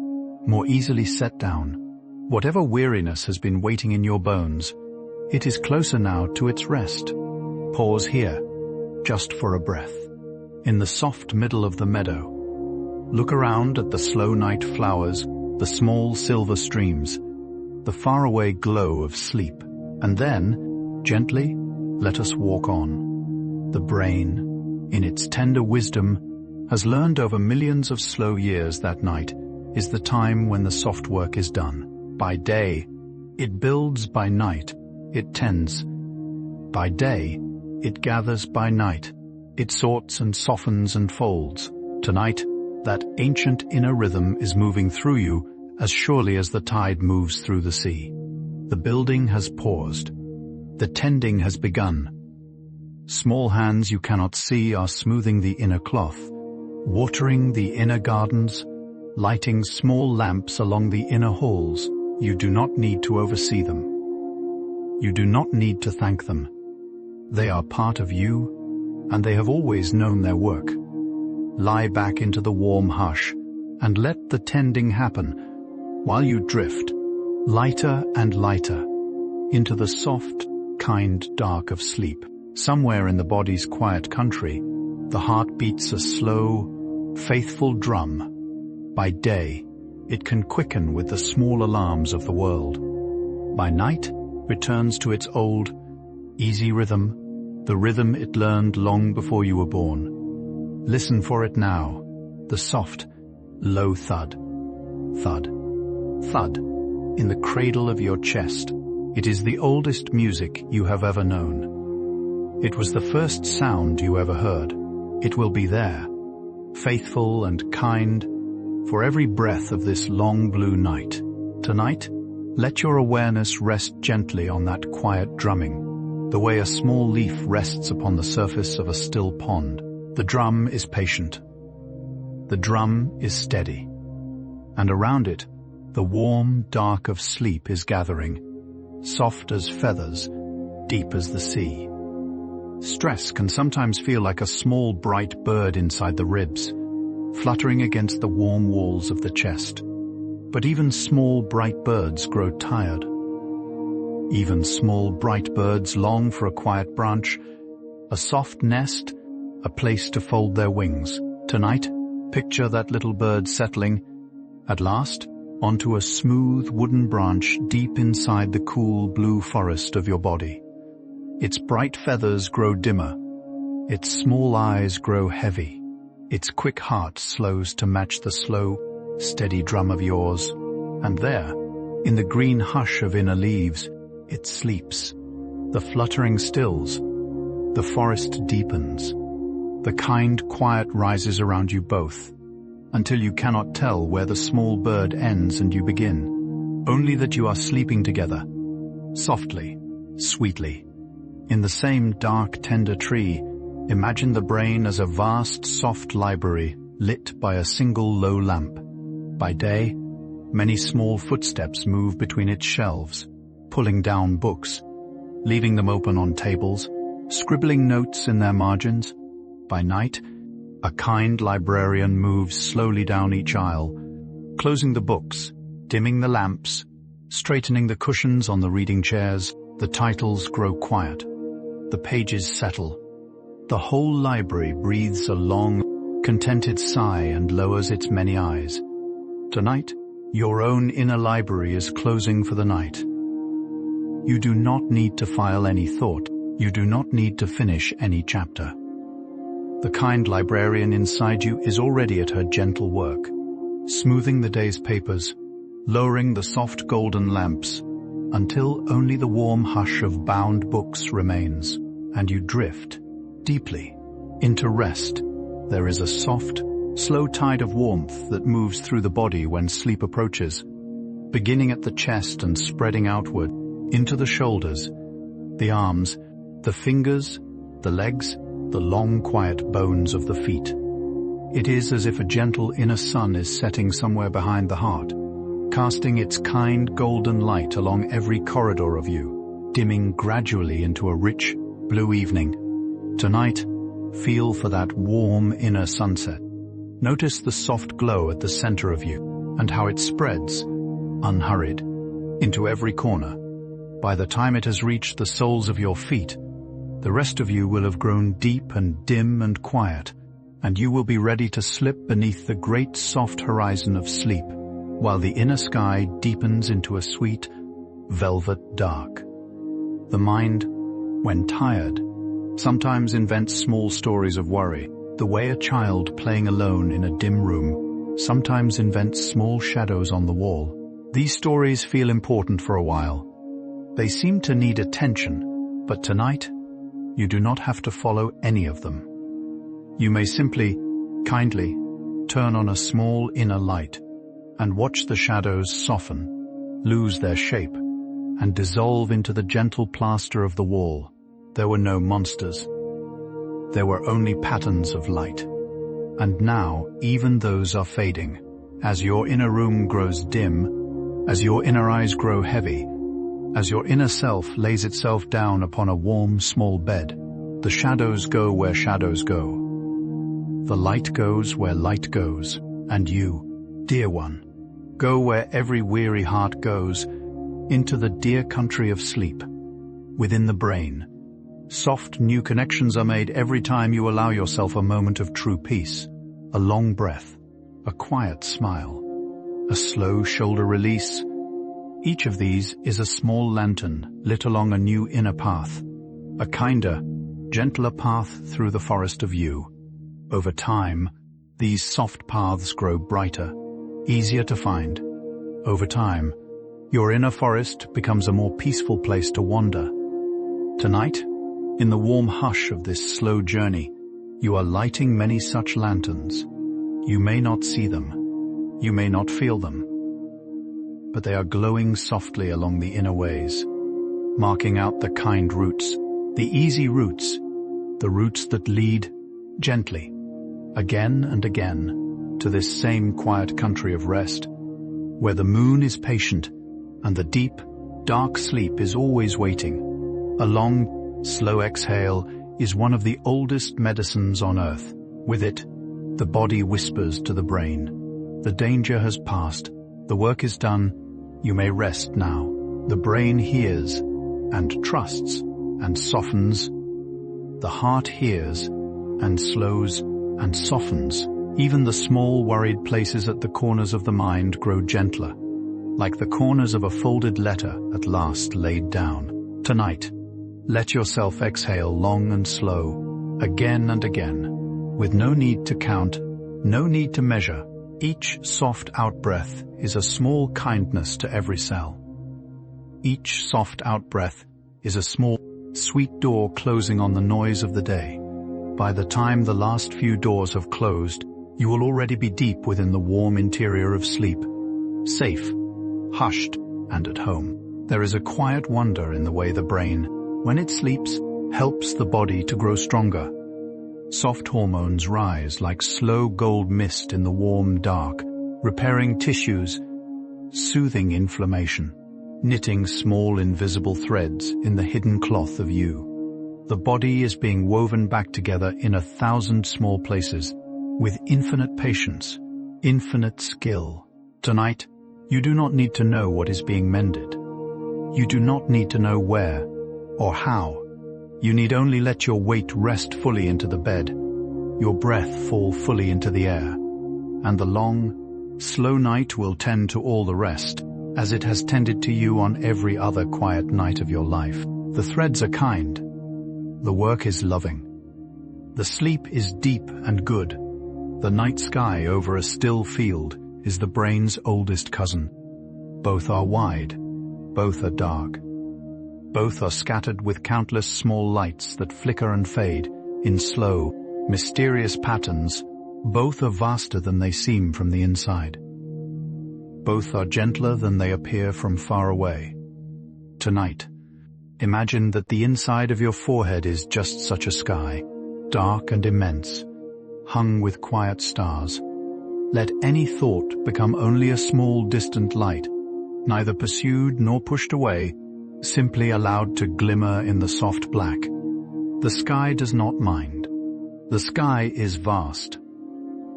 more easily set down. Whatever weariness has been waiting in your bones, it is closer now to its rest. Pause here, just for a breath. In the soft middle of the meadow, look around at the slow night flowers, the small silver streams, the faraway glow of sleep. And then, gently, let us walk on. The brain, in its tender wisdom, has learned over millions of slow years that night is the time when the soft work is done. By day, it builds. By night, it tends. By day, it gathers. By night, it sorts and softens and folds. Tonight, that ancient inner rhythm is moving through you as surely as the tide moves through the sea. The building has paused. The tending has begun. Small hands you cannot see are smoothing the inner cloth, watering the inner gardens, lighting small lamps along the inner halls. You do not need to oversee them. You do not need to thank them. They are part of you, and they have always known their work. Lie back into the warm hush, and let the tending happen, while you drift, lighter and lighter, into the soft, kind dark of sleep. Somewhere in the body's quiet country, the heart beats a slow, faithful drum. By day, it can quicken with the small alarms of the world. By night, returns to its old, easy rhythm, the rhythm it learned long before you were born. Listen for it now, the soft, low thud, thud, thud, in the cradle of your chest. It is the oldest music you have ever known. It was the first sound you ever heard. It will be there, faithful and kind, for every breath of this long blue night. Tonight, let your awareness rest gently on that quiet drumming, the way a small leaf rests upon the surface of a still pond. The drum is patient. The drum is steady. And around it, the warm dark of sleep is gathering, soft as feathers, deep as the sea. Stress can sometimes feel like a small bright bird inside the ribs, fluttering against the warm walls of the chest. But even small bright birds grow tired. Even small bright birds long for a quiet branch, a soft nest, a place to fold their wings. Tonight, picture that little bird settling, at last, onto a smooth wooden branch deep inside the cool blue forest of your body. Its bright feathers grow dimmer. Its small eyes grow heavy. Its quick heart slows to match the slow, steady drum of yours. And there, in the green hush of inner leaves, it sleeps. The fluttering stills. The forest deepens. The kind quiet rises around you both, until you cannot tell where the small bird ends and you begin. Only that you are sleeping together, softly, sweetly. In the same dark, tender tree, imagine the brain as a vast, soft library lit by a single low lamp. By day, many small footsteps move between its shelves, pulling down books, leaving them open on tables, scribbling notes in their margins. By night, A kind librarian moves slowly down each aisle, closing the books, dimming the lamps, straightening the cushions on the reading chairs. The titles grow quiet. The pages settle. The whole library breathes a long, contented sigh and lowers its many eyes. Tonight, your own inner library is closing for the night. You do not need to file any thought. You do not need to finish any chapter. The kind librarian inside you is already at her gentle work, smoothing the day's papers, lowering the soft golden lamps, until only the warm hush of bound books remains, and you drift deeply into rest. There is a soft, slow tide of warmth that moves through the body when sleep approaches, beginning at the chest and spreading outward into the shoulders, the arms, the fingers, the legs, the long quiet bones of the feet. It is as if a gentle inner sun is setting somewhere behind the heart, casting its kind golden light along every corridor of you, dimming gradually into a rich blue evening. Tonight, feel for that warm inner sunset. Notice the soft glow at the center of you and how it spreads, unhurried, into every corner. By the time it has reached the soles of your feet, the rest of you will have grown deep and dim and quiet, and you will be ready to slip beneath the great soft horizon of sleep, while the inner sky deepens into a sweet, velvet dark. The mind, when tired, sometimes invents small stories of worry, the way a child playing alone in a dim room sometimes invents small shadows on the wall. These stories feel important for a while. They seem to need attention, but tonight, you do not have to follow any of them. You may simply, kindly, turn on a small inner light and watch the shadows soften, lose their shape, and dissolve into the gentle plaster of the wall. There were no monsters. There were only patterns of light. And now, even those are fading. As your inner room grows dim, as your inner eyes grow heavy, as your inner self lays itself down upon a warm, small bed, the shadows go where shadows go. The light goes where light goes, and you, dear one, go where every weary heart goes, into the dear country of sleep. Within the brain, soft new connections are made every time you allow yourself a moment of true peace, a long breath, a quiet smile, a slow shoulder release. Each of these is a small lantern lit along a new inner path, a kinder, gentler path through the forest of you. Over time, these soft paths grow brighter, easier to find. Over time, your inner forest becomes a more peaceful place to wander. Tonight, in the warm hush of this slow journey, you are lighting many such lanterns. You may not see them. You may not feel them. But they are glowing softly along the inner ways, marking out the kind routes, the easy routes, the routes that lead gently, again and again, to this same quiet country of rest, where the moon is patient and the deep, dark sleep is always waiting. A long, slow exhale is one of the oldest medicines on earth. With it, the body whispers to the brain, the danger has passed. The work is done, you may rest now. The brain hears and trusts and softens. The heart hears and slows and softens. Even the small worried places at the corners of the mind grow gentler, like the corners of a folded letter at last laid down. Tonight, let yourself exhale long and slow, again and again, with no need to count, no need to measure. Each soft out-breath is a small kindness to every cell. Each soft out-breath is a small, sweet door closing on the noise of the day. By the time the last few doors have closed, you will already be deep within the warm interior of sleep, safe, hushed, and at home. There is a quiet wonder in the way the brain, when it sleeps, helps the body to grow stronger. Soft hormones rise like slow gold mist in the warm dark, repairing tissues, soothing inflammation, knitting small invisible threads in the hidden cloth of you. The body is being woven back together in 1,000 small places, with infinite patience, infinite skill. Tonight, you do not need to know what is being mended. You do not need to know where or how. You need only let your weight rest fully into the bed, your breath fall fully into the air, and the long, slow night will tend to all the rest, as it has tended to you on every other quiet night of your life. The threads are kind. The work is loving. The sleep is deep and good. The night sky over a still field is the brain's oldest cousin. Both are wide. Both are dark. Both are scattered with countless small lights that flicker and fade in slow, mysterious patterns. Both are vaster than they seem from the inside. Both are gentler than they appear from far away. Tonight, imagine that the inside of your forehead is just such a sky, dark and immense, hung with quiet stars. Let any thought become only a small distant light, neither pursued nor pushed away, simply allowed to glimmer in the soft black. The sky does not mind. The sky is vast.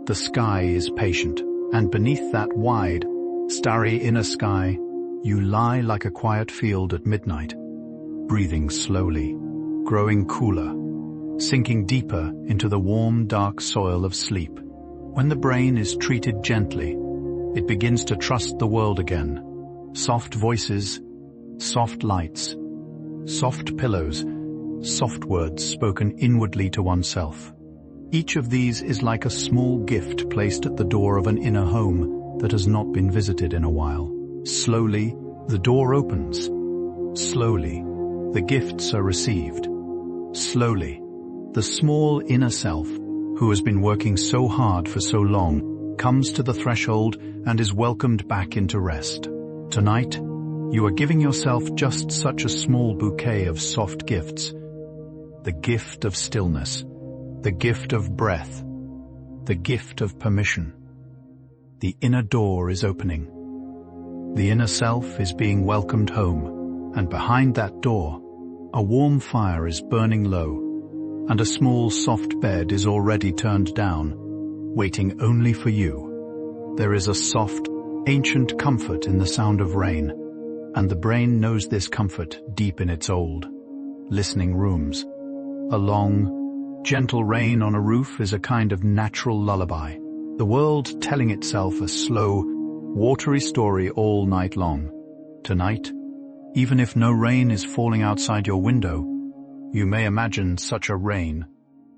The sky is patient, and beneath that wide, starry inner sky, you lie like a quiet field at midnight, breathing slowly, growing cooler, sinking deeper into the warm, dark soil of sleep. When the brain is treated gently, it begins to trust the world again. Soft voices, soft lights, soft pillows, soft words spoken inwardly to oneself. Each of these is like a small gift placed at the door of an inner home that has not been visited in a while. Slowly, the door opens. Slowly, the gifts are received. Slowly, the small inner self, who has been working so hard for so long, comes to the threshold and is welcomed back into rest. Tonight, you are giving yourself just such a small bouquet of soft gifts. The gift of stillness, the gift of breath, the gift of permission. The inner door is opening. The inner self is being welcomed home, and behind that door, a warm fire is burning low, and a small soft bed is already turned down, waiting only for you. There is a soft, ancient comfort in the sound of rain, and the brain knows this comfort deep in its old, listening rooms. A long, gentle rain on a roof is a kind of natural lullaby, the world telling itself a slow, watery story all night long. Tonight, even if no rain is falling outside your window, you may imagine such a rain,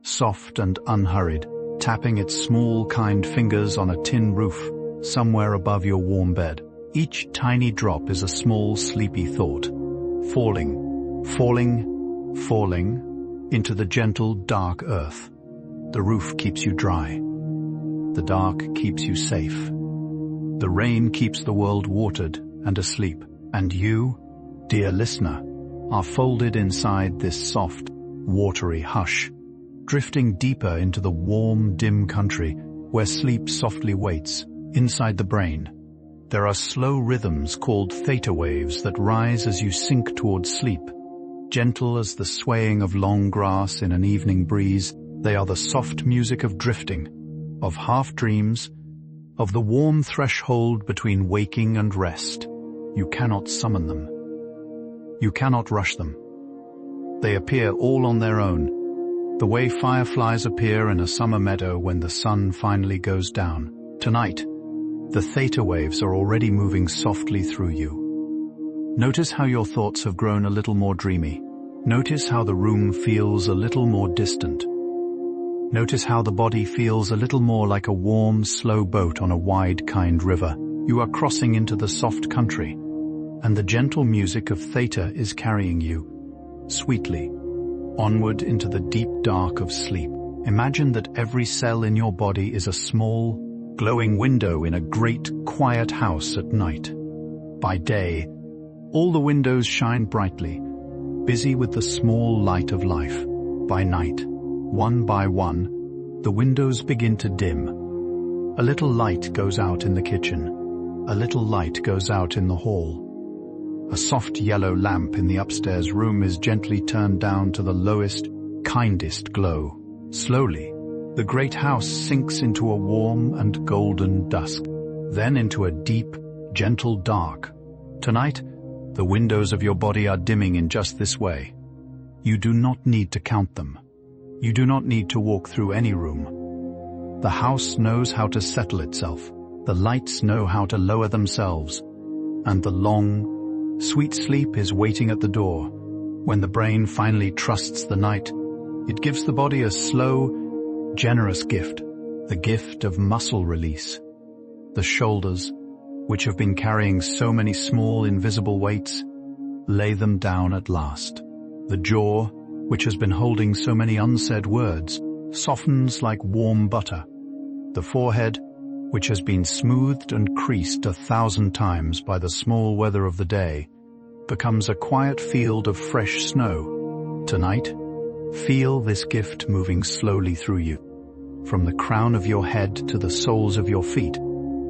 soft and unhurried, tapping its small, kind fingers on a tin roof somewhere above your warm bed. Each tiny drop is a small, sleepy thought, falling, falling, falling into the gentle, dark earth. The roof keeps you dry. The dark keeps you safe. The rain keeps the world watered and asleep. And you, dear listener, are folded inside this soft, watery hush, drifting deeper into the warm, dim country where sleep softly waits. Inside the brain, there are slow rhythms called theta waves that rise as you sink towards sleep. Gentle as the swaying of long grass in an evening breeze, they are the soft music of drifting, of half-dreams, of the warm threshold between waking and rest. You cannot summon them. You cannot rush them. They appear all on their own, the way fireflies appear in a summer meadow when the sun finally goes down. Tonight, the theta waves are already moving softly through you. Notice how your thoughts have grown a little more dreamy. Notice how the room feels a little more distant. Notice how the body feels a little more like a warm, slow boat on a wide, kind river. You are crossing into the soft country, and the gentle music of theta is carrying you, sweetly, onward into the deep dark of sleep. Imagine that every cell in your body is a small, glowing window in a great, quiet house at night. By day, all the windows shine brightly, busy with the small light of life. By night, one by one, the windows begin to dim. A little light goes out in the kitchen. A little light goes out in the hall. A soft yellow lamp in the upstairs room is gently turned down to the lowest, kindest glow. Slowly, The great house sinks into a warm and golden dusk, then into a deep, gentle dark. Tonight, the windows of your body are dimming in just this way. You do not need to count them. You do not need to walk through any room. The house knows how to settle itself. The lights know how to lower themselves. And the long, sweet sleep is waiting at the door. When the brain finally trusts the night, it gives the body a slow, generous gift, the gift of muscle release. The shoulders, which have been carrying so many small invisible weights, lay them down at last. The jaw, which has been holding so many unsaid words, softens like warm butter. The forehead, which has been smoothed and creased 1,000 times by the small weather of the day, becomes a quiet field of fresh snow. Tonight, feel this gift moving slowly through you. From the crown of your head to the soles of your feet,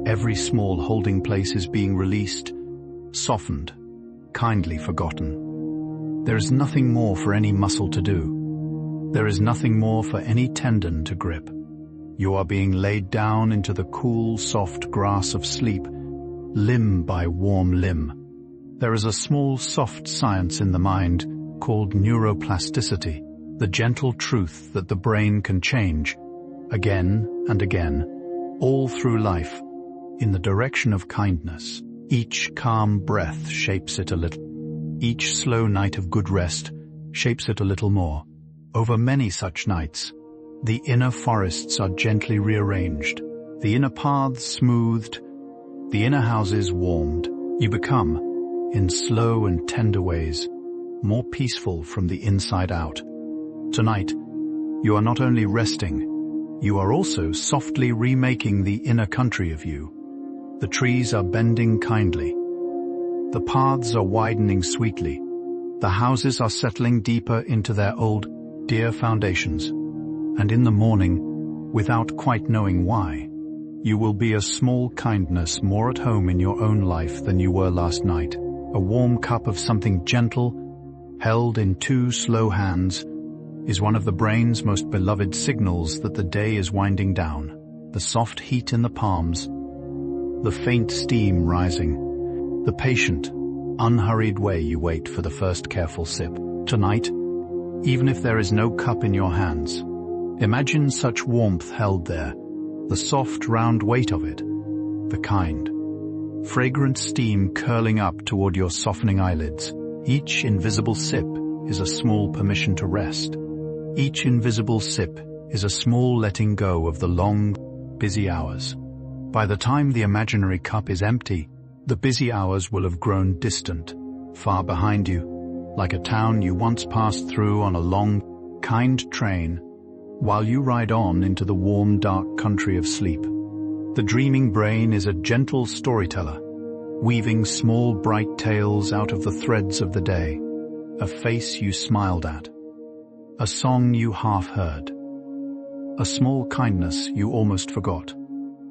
every small holding place is being released, softened, kindly forgotten. There is nothing more for any muscle to do. There is nothing more for any tendon to grip. You are being laid down into the cool, soft grass of sleep, limb by warm limb. There is a small, soft science in the mind called neuroplasticity, the gentle truth that the brain can change, again and again, all through life, in the direction of kindness. Each calm breath shapes it a little. Each slow night of good rest shapes it a little more. Over many such nights, the inner forests are gently rearranged, the inner paths smoothed, the inner houses warmed. You become, in slow and tender ways, more peaceful from the inside out. Tonight, you are not only resting, you are also softly remaking the inner country of you. The trees are bending kindly. The paths are widening sweetly. The houses are settling deeper into their old, dear foundations. And in the morning, without quite knowing why, you will be a small kindness more at home in your own life than you were last night. A warm cup of something gentle, held in 2 slow hands, is one of the brain's most beloved signals that the day is winding down. The soft heat in the palms, the faint steam rising, the patient, unhurried way you wait for the first careful sip. Tonight, even if there is no cup in your hands, imagine such warmth held there, the soft round weight of it, the kind, fragrant steam curling up toward your softening eyelids. Each invisible sip is a small permission to rest. Each invisible sip is a small letting go of the long, busy hours. By the time the imaginary cup is empty, the busy hours will have grown distant, far behind you, like a town you once passed through on a long, kind train, while you ride on into the warm, dark country of sleep. The dreaming brain is a gentle storyteller, weaving small, bright tales out of the threads of the day, a face you smiled at, a song you half heard, a small kindness you almost forgot.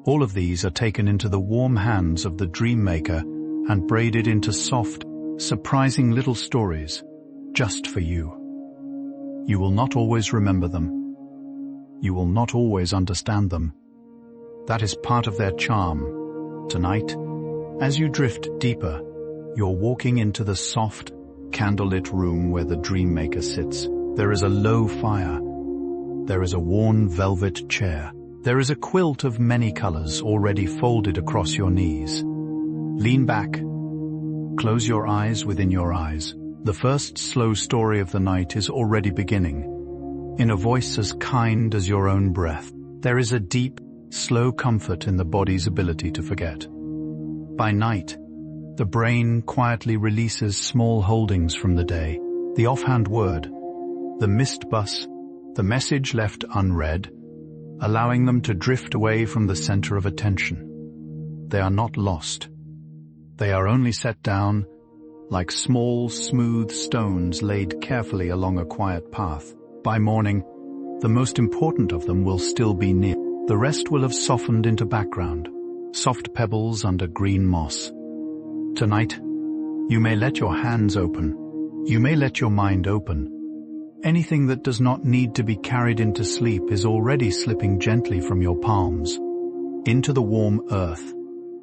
All of these are taken into the warm hands of the dream maker and braided into soft, surprising little stories, just for you. You will not always remember them. You will not always understand them. That is part of their charm. Tonight, as you drift deeper, you're walking into the soft, candlelit room where the dream maker sits. There is a low fire. There is a worn velvet chair. There is a quilt of many colors already folded across your knees. Lean back. Close your eyes within your eyes. The first slow story of the night is already beginning. In a voice as kind as your own breath, there is a deep, slow comfort in the body's ability to forget. By night, the brain quietly releases small holdings from the day, the offhand word, the missed bus, the message left unread, allowing them to drift away from the center of attention. They are not lost. They are only set down like small, smooth stones laid carefully along a quiet path. By morning, the most important of them will still be near. The rest will have softened into background, soft pebbles under green moss. Tonight, you may let your hands open. You may let your mind open. Anything that does not need to be carried into sleep is already slipping gently from your palms. Into the warm earth,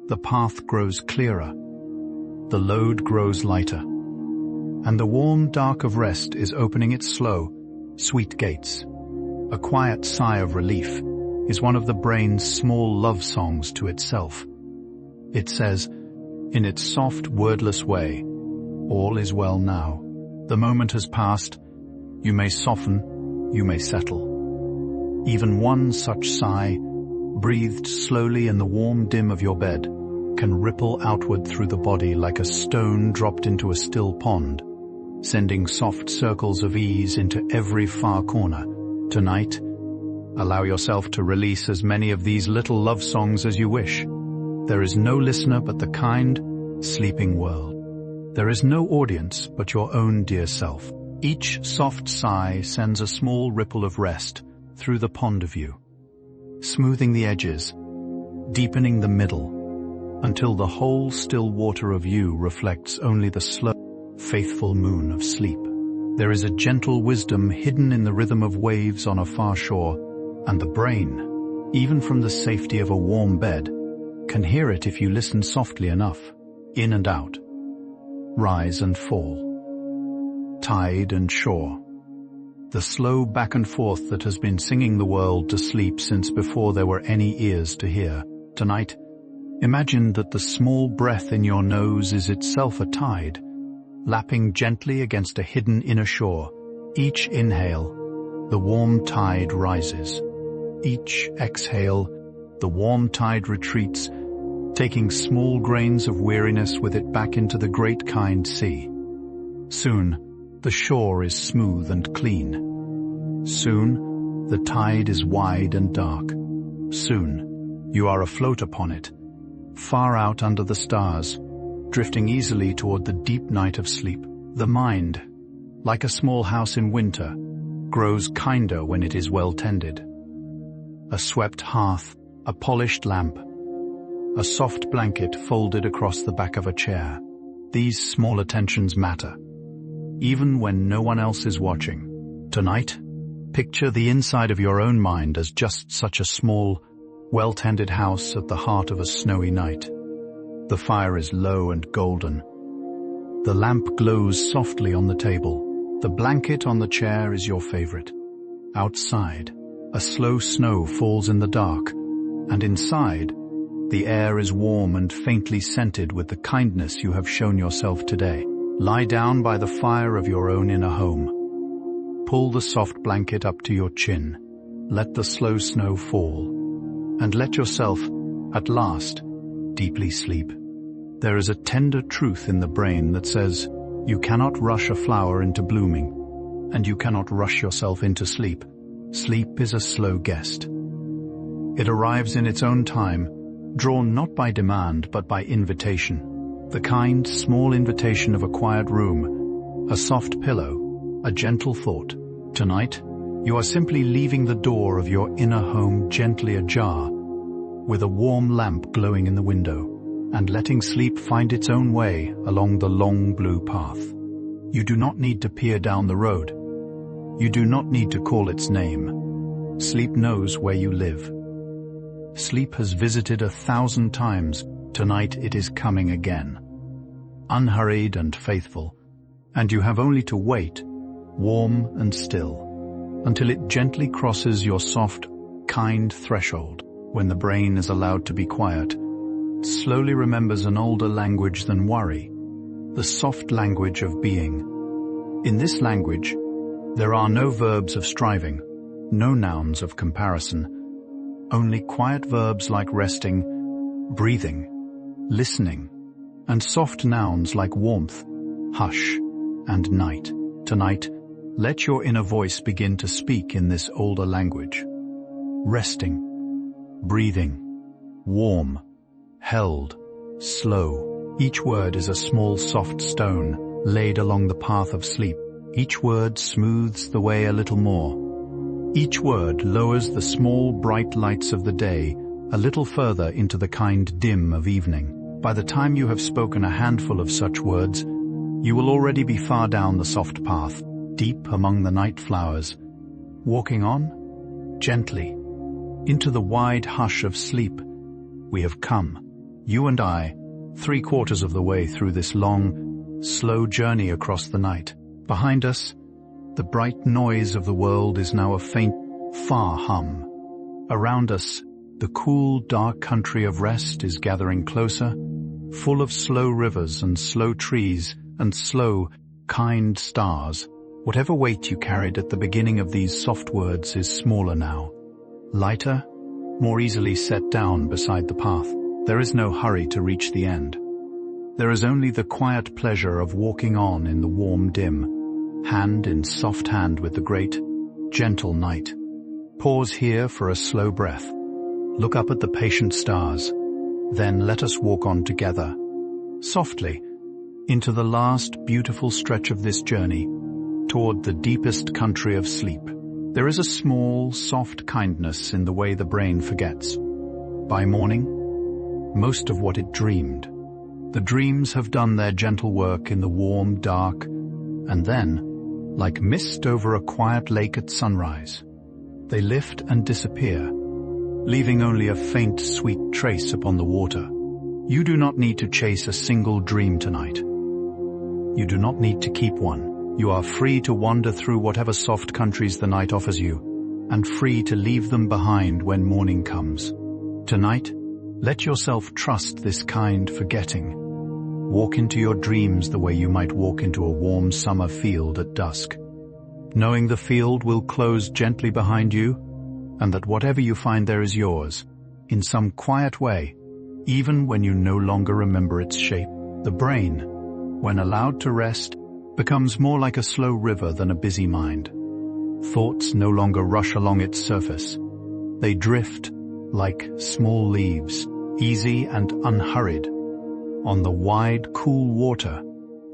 the path grows clearer, the load grows lighter, and the warm dark of rest is opening its slow, sweet gates. A quiet sigh of relief is one of the brain's small love songs to itself. It says, in its soft, wordless way, all is well now. The moment has passed. You may soften, you may settle. Even one such sigh, breathed slowly in the warm dim of your bed, can ripple outward through the body like a stone dropped into a still pond, sending soft circles of ease into every far corner. Tonight, allow yourself to release as many of these little love songs as you wish. There is no listener but the kind, sleeping world. There is no audience but your own dear self. Each soft sigh sends a small ripple of rest through the pond of you, smoothing the edges, deepening the middle, until the whole still water of you reflects only the slow, faithful moon of sleep. There is a gentle wisdom hidden in the rhythm of waves on a far shore, and the brain, even from the safety of a warm bed, can hear it if you listen softly enough. In and out, rise and fall, tide and shore. The slow back and forth that has been singing the world to sleep since before there were any ears to hear. Tonight, imagine that the small breath in your nose is itself a tide, lapping gently against a hidden inner shore. Each inhale, the warm tide rises. Each exhale, the warm tide retreats, taking small grains of weariness with it back into the great kind sea. Soon, the shore is smooth and clean. Soon, the tide is wide and dark. Soon, you are afloat upon it, far out under the stars, drifting easily toward the deep night of sleep. The mind, like a small house in winter, grows kinder when it is well tended. A swept hearth, a polished lamp, a soft blanket folded across the back of a chair. These small attentions matter, even when no one else is watching. Tonight, picture the inside of your own mind as just such a small, well-tended house at the heart of a snowy night. The fire is low and golden. The lamp glows softly on the table. The blanket on the chair is your favorite. Outside, a slow snow falls in the dark, and inside, the air is warm and faintly scented with the kindness you have shown yourself today. Lie down by the fire of your own inner home. Pull the soft blanket up to your chin. Let the slow snow fall, and let yourself, at last, deeply sleep. There is a tender truth in the brain that says, you cannot rush a flower into blooming, and you cannot rush yourself into sleep. Sleep is a slow guest. It arrives in its own time, drawn not by demand but by invitation. The kind, small invitation of a quiet room, a soft pillow, a gentle thought. Tonight, you are simply leaving the door of your inner home gently ajar, with a warm lamp glowing in the window, and letting sleep find its own way along the long blue path. You do not need to peer down the road. You do not need to call its name. Sleep knows where you live. Sleep has visited 1,000 times. Tonight it is coming again. Unhurried and faithful, and you have only to wait, warm and still, until it gently crosses your soft, kind threshold. When the brain is allowed to be quiet, it slowly remembers an older language than worry, the soft language of being. In this language, there are no verbs of striving, no nouns of comparison, only quiet verbs like resting, breathing, listening, and soft nouns like warmth, hush, and night. Tonight, let your inner voice begin to speak in this older language. Resting, breathing, warm, held, slow. Each word is a small soft stone laid along the path of sleep. Each word smooths the way a little more. Each word lowers the small bright lights of the day a little further into the kind dim of evening. By the time you have spoken a handful of such words, you will already be far down the soft path, deep among the night flowers, walking on, gently, into the wide hush of sleep. We have come, you and I, 3/4 of the way through this long, slow journey across the night. Behind us, the bright noise of the world is now a faint, far hum. Around us, the cool, dark country of rest is gathering closer, full of slow rivers and slow trees and slow, kind stars. Whatever weight you carried at the beginning of these soft words is smaller now, lighter, more easily set down beside the path. There is no hurry to reach the end. There is only the quiet pleasure of walking on in the warm dim, hand in soft hand with the great, gentle night. Pause here for a slow breath. Look up at the patient stars. Then let us walk on together, softly, into the last beautiful stretch of this journey, toward the deepest country of sleep. There is a small, soft kindness in the way the brain forgets. By morning, most of what it dreamed. The dreams have done their gentle work in the warm, dark, and then, like mist over a quiet lake at sunrise, they lift and disappear, leaving only a faint, sweet trace upon the water. You do not need to chase a single dream tonight. You do not need to keep one. You are free to wander through whatever soft countries the night offers you, and free to leave them behind when morning comes. Tonight, let yourself trust this kind forgetting. Walk into your dreams the way you might walk into a warm summer field at dusk, knowing the field will close gently behind you, and that whatever you find there is yours, in some quiet way, even when you no longer remember its shape. The brain, when allowed to rest, becomes more like a slow river than a busy mind. Thoughts no longer rush along its surface. They drift like small leaves, easy and unhurried. On the wide, cool water,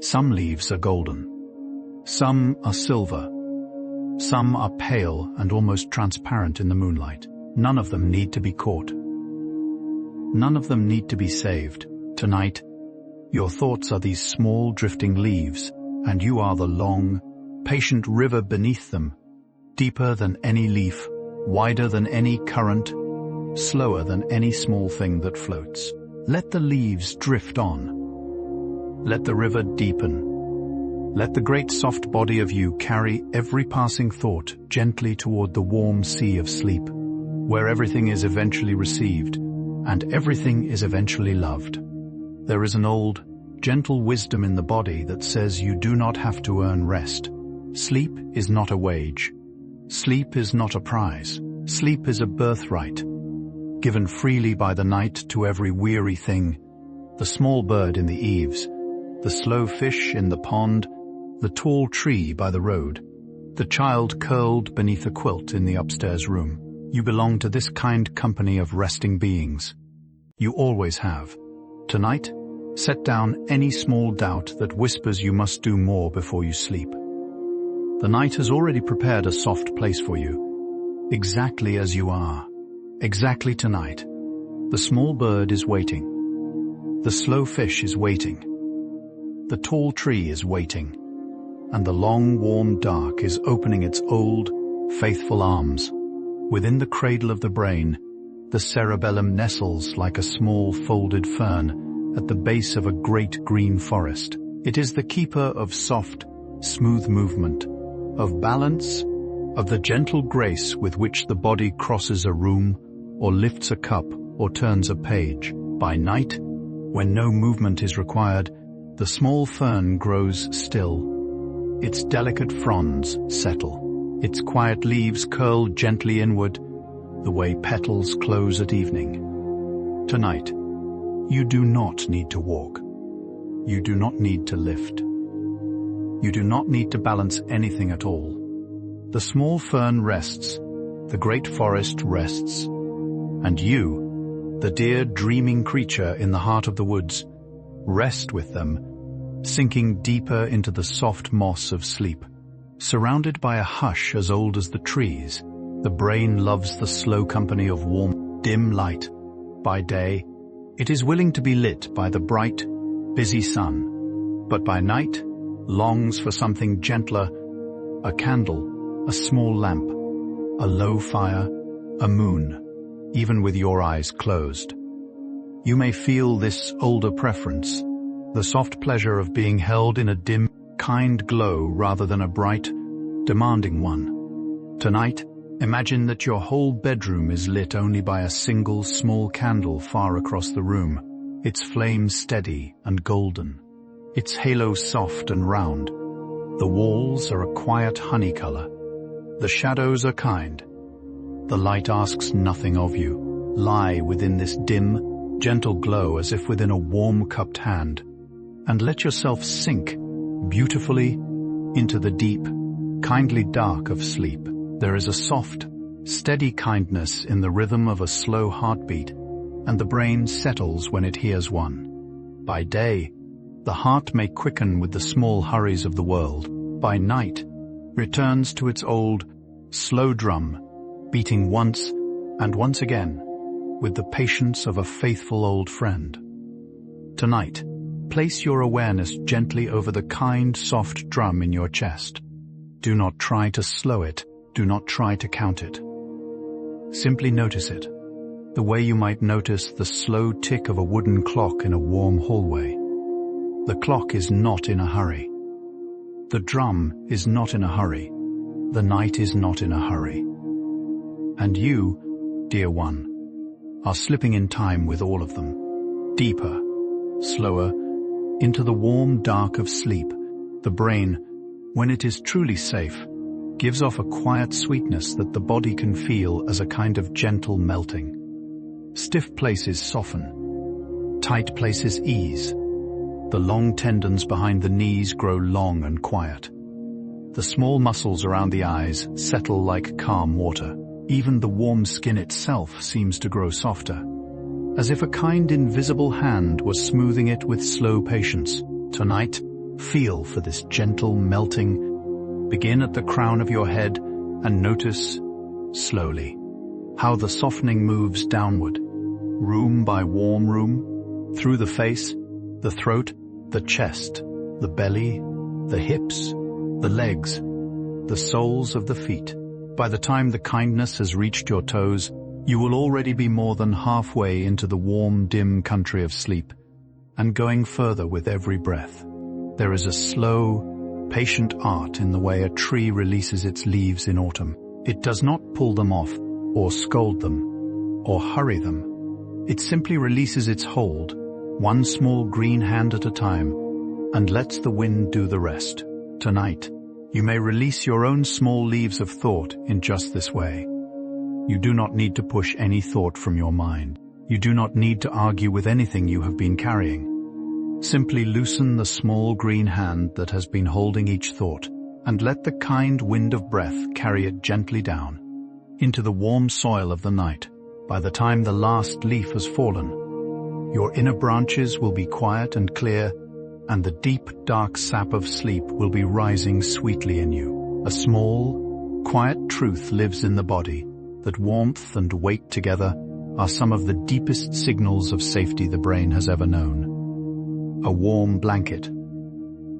some leaves are golden. Some are silver. Some are pale and almost transparent in the moonlight. None of them need to be caught. None of them need to be saved. Tonight, your thoughts are these small drifting leaves, and you are the long, patient river beneath them, deeper than any leaf, wider than any current, slower than any small thing that floats. Let the leaves drift on. Let the river deepen. Let the great soft body of you carry every passing thought gently toward the warm sea of sleep, where everything is eventually received and everything is eventually loved. There is an old, gentle wisdom in the body that says you do not have to earn rest. Sleep is not a wage. Sleep is not a prize. Sleep is a birthright, given freely by the night to every weary thing, the small bird in the eaves, the slow fish in the pond, the tall tree by the road, the child curled beneath a quilt in the upstairs room. You belong to this kind company of resting beings. You always have. Tonight, set down any small doubt that whispers you must do more before you sleep. The night has already prepared a soft place for you, exactly as you are, exactly tonight. The small bird is waiting. The slow fish is waiting. The tall tree is waiting. And the long, warm dark is opening its old, faithful arms. Within the cradle of the brain, the cerebellum nestles like a small folded fern at the base of a great green forest. It is the keeper of soft, smooth movement, of balance, of the gentle grace with which the body crosses a room, or lifts a cup, or turns a page. By night, when no movement is required, the small fern grows still. Its delicate fronds settle. Its quiet leaves curl gently inward, the way petals close at evening. Tonight, you do not need to walk. You do not need to lift. You do not need to balance anything at all. The small fern rests, the great forest rests, and you, the dear dreaming creature in the heart of the woods, rest with them, sinking deeper into the soft moss of sleep. Surrounded by a hush as old as the trees, the brain loves the slow company of warm, dim light. By day, it is willing to be lit by the bright, busy sun, but by night, longs for something gentler, a candle, a small lamp, a low fire, a moon, even with your eyes closed. You may feel this older preference, the soft pleasure of being held in a dim, kind glow rather than a bright, demanding one. Tonight, imagine that your whole bedroom is lit only by a single small candle far across the room, its flame steady and golden, its halo soft and round. The walls are a quiet honey color. The shadows are kind. The light asks nothing of you. Lie within this dim, gentle glow as if within a warm cupped hand, and let yourself sink beautifully into the deep, kindly dark of sleep. There is a soft, steady kindness in the rhythm of a slow heartbeat, and the brain settles when it hears one. By day, the heart may quicken with the small hurries of the world. By night, returns to its old, slow drum, beating once and once again, with the patience of a faithful old friend. Tonight, place your awareness gently over the kind, soft drum in your chest. Do not try to slow it. Do not try to count it. Simply notice it, the way you might notice the slow tick of a wooden clock in a warm hallway. The clock is not in a hurry. The drum is not in a hurry. The night is not in a hurry. And you, dear one, are slipping in time with all of them. Deeper, slower, into the warm dark of sleep. The brain, when it is truly safe, gives off a quiet sweetness that the body can feel as a kind of gentle melting. Stiff places soften. Tight places ease. The long tendons behind the knees grow long and quiet. The small muscles around the eyes settle like calm water. Even the warm skin itself seems to grow softer, as if a kind invisible hand was smoothing it with slow patience. Tonight, feel for this gentle melting. Begin at the crown of your head and notice, slowly, how the softening moves downward, room by warm room, through the face, the throat, the chest, the belly, the hips, the legs, the soles of the feet. By the time the kindness has reached your toes, you will already be more than halfway into the warm, dim country of sleep, and going further with every breath. There is a slow, patient art in the way a tree releases its leaves in autumn. It does not pull them off, or scold them, or hurry them. It simply releases its hold, one small green hand at a time, and lets the wind do the rest. Tonight, you may release your own small leaves of thought in just this way. You do not need to push any thought from your mind. You do not need to argue with anything you have been carrying. Simply loosen the small green hand that has been holding each thought, and let the kind wind of breath carry it gently down into the warm soil of the night. By the time the last leaf has fallen, your inner branches will be quiet and clear, and the deep, dark sap of sleep will be rising sweetly in you. A small, quiet truth lives in the body, that warmth and weight together are some of the deepest signals of safety the brain has ever known. A warm blanket,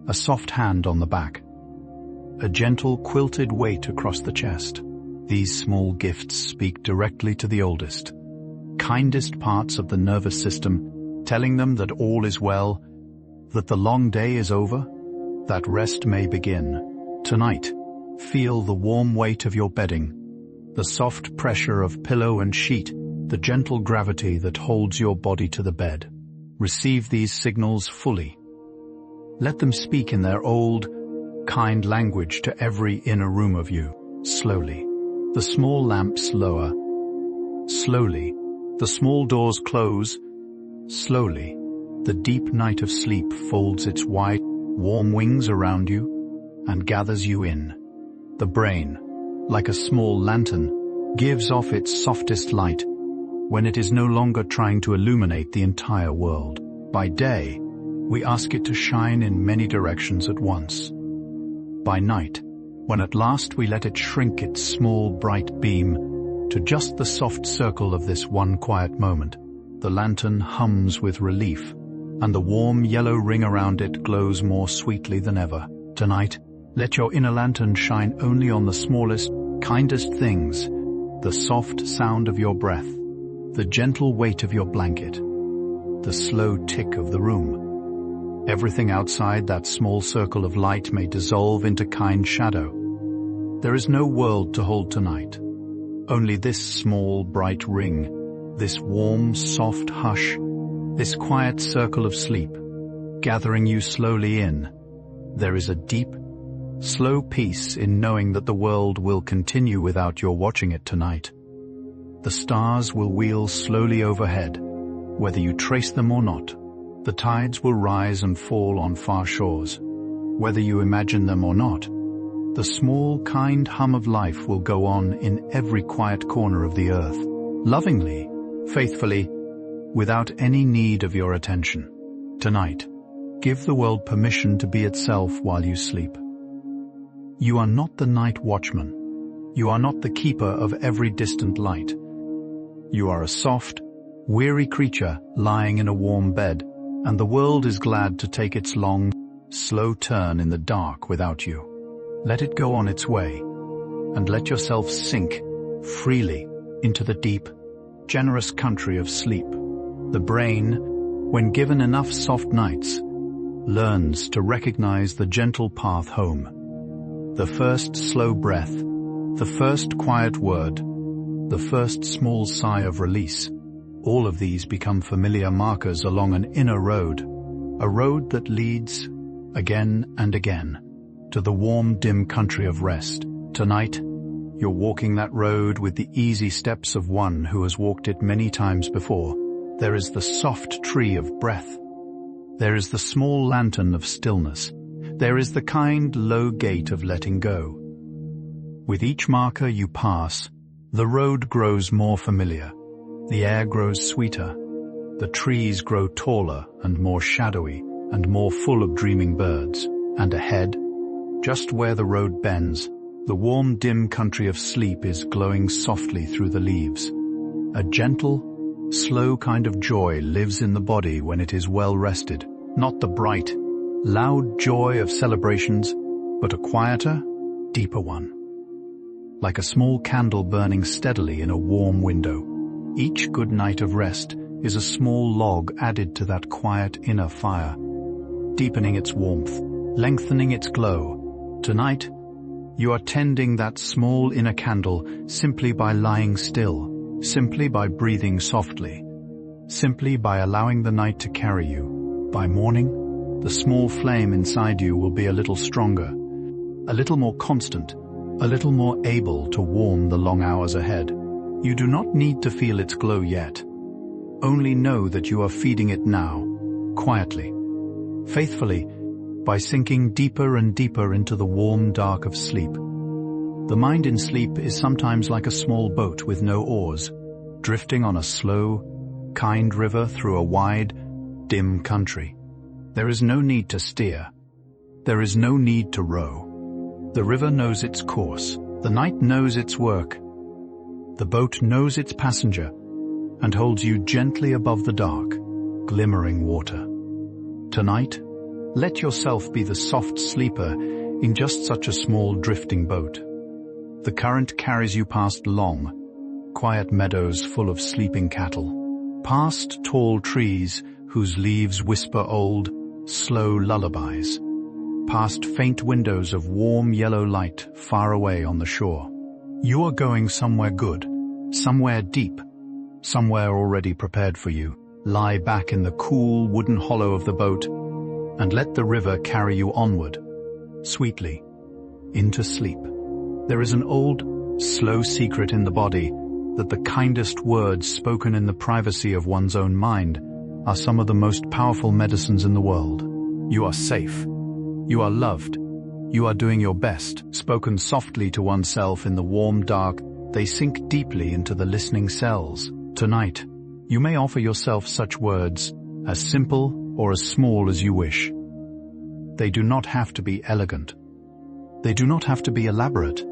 a soft hand on the back, a gentle quilted weight across the chest. These small gifts speak directly to the oldest, kindest parts of the nervous system, telling them that all is well, that the long day is over, that rest may begin. Tonight, feel the warm weight of your bedding, the soft pressure of pillow and sheet, the gentle gravity that holds your body to the bed. Receive these signals fully. Let them speak in their old, kind language to every inner room of you. Slowly, the small lamps lower. Slowly, the small doors close. Slowly, the deep night of sleep folds its white, warm wings around you and gathers you in. The brain, like a small lantern, gives off its softest light when it is no longer trying to illuminate the entire world. By day, we ask it to shine in many directions at once. By night, when at last we let it shrink its small bright beam to just the soft circle of this one quiet moment, the lantern hums with relief, and the warm yellow ring around it glows more sweetly than ever. Tonight, Let your inner lantern shine only on the smallest, kindest things, the soft sound of your breath, the gentle weight of your blanket, the slow tick of the room. Everything outside that small circle of light may dissolve into kind shadow. There is no world to hold tonight. Only this small, bright ring, this warm, soft hush, this quiet circle of sleep, gathering you slowly in. There is a deep, slow peace in knowing that the world will continue without your watching it tonight. The stars will wheel slowly overhead, whether you trace them or not. The tides will rise and fall on far shores, whether you imagine them or not. The small, kind hum of life will go on in every quiet corner of the earth, lovingly, faithfully, without any need of your attention. Tonight, give the world permission to be itself while you sleep. You are not the night watchman. You are not the keeper of every distant light. You are a soft, weary creature lying in a warm bed, and the world is glad to take its long, slow turn in the dark without you. Let it go on its way, and let yourself sink freely into the deep, generous country of sleep. The brain, when given enough soft nights, learns to recognize the gentle path home. The first slow breath, the first quiet word, the first small sigh of release, all of these become familiar markers along an inner road, a road that leads, again and again, to the warm, dim country of rest. Tonight, you're walking that road with the easy steps of one who has walked it many times before. There is the soft tree of breath. There is the small lantern of stillness. There is the kind, low gate of letting go. With each marker you pass, the road grows more familiar. The air grows sweeter. The trees grow taller and more shadowy and more full of dreaming birds. And ahead, just where the road bends, the warm, dim country of sleep is glowing softly through the leaves. A gentle, slow kind of joy lives in the body when it is well rested, not the bright, loud joy of celebrations, but a quieter, deeper one. Like a small candle burning steadily in a warm window, each good night of rest is a small log added to that quiet inner fire, deepening its warmth, lengthening its glow. Tonight, you are tending that small inner candle simply by lying still, simply by breathing softly, simply by allowing the night to carry you. By morning, the small flame inside you will be a little stronger, a little more constant, a little more able to warm the long hours ahead. You do not need to feel its glow yet. Only know that you are feeding it now, quietly, faithfully, by sinking deeper and deeper into the warm dark of sleep. The mind in sleep is sometimes like a small boat with no oars, drifting on a slow, kind river through a wide, dim country. There is no need to steer. There is no need to row. The river knows its course. The night knows its work. The boat knows its passenger and holds you gently above the dark, glimmering water. Tonight, let yourself be the soft sleeper in just such a small drifting boat. The current carries you past long, quiet meadows full of sleeping cattle, past tall trees whose leaves whisper old, slow lullabies, past faint windows of warm yellow light far away on the shore. You are going somewhere good, somewhere deep, somewhere already prepared for you. Lie back in the cool wooden hollow of the boat and let the river carry you onward, sweetly, into sleep. There is an old, slow secret in the body that the kindest words spoken in the privacy of one's own mind are some of the most powerful medicines in the world. You are safe. You are loved. You are doing your best. Spoken softly to oneself in the warm dark, they sink deeply into the listening cells. Tonight, you may offer yourself such words, as simple or as small as you wish. They do not have to be elegant. They do not have to be elaborate.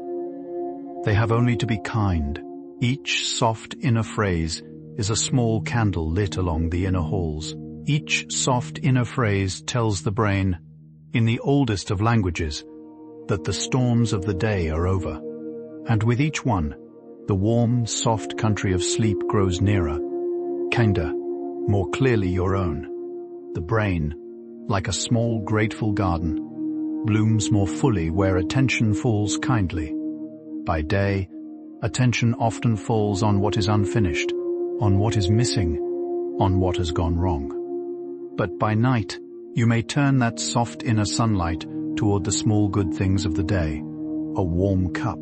They have only to be kind. Each soft inner phrase is a small candle lit along the inner halls. Each soft inner phrase tells the brain, in the oldest of languages, that the storms of the day are over. And with each one, the warm, soft country of sleep grows nearer, kinder, more clearly your own. The brain, like a small, grateful garden, blooms more fully where attention falls kindly. By day, attention often falls on what is unfinished, on what is missing, on what has gone wrong. But by night, you may turn that soft inner sunlight toward the small good things of the day, a warm cup,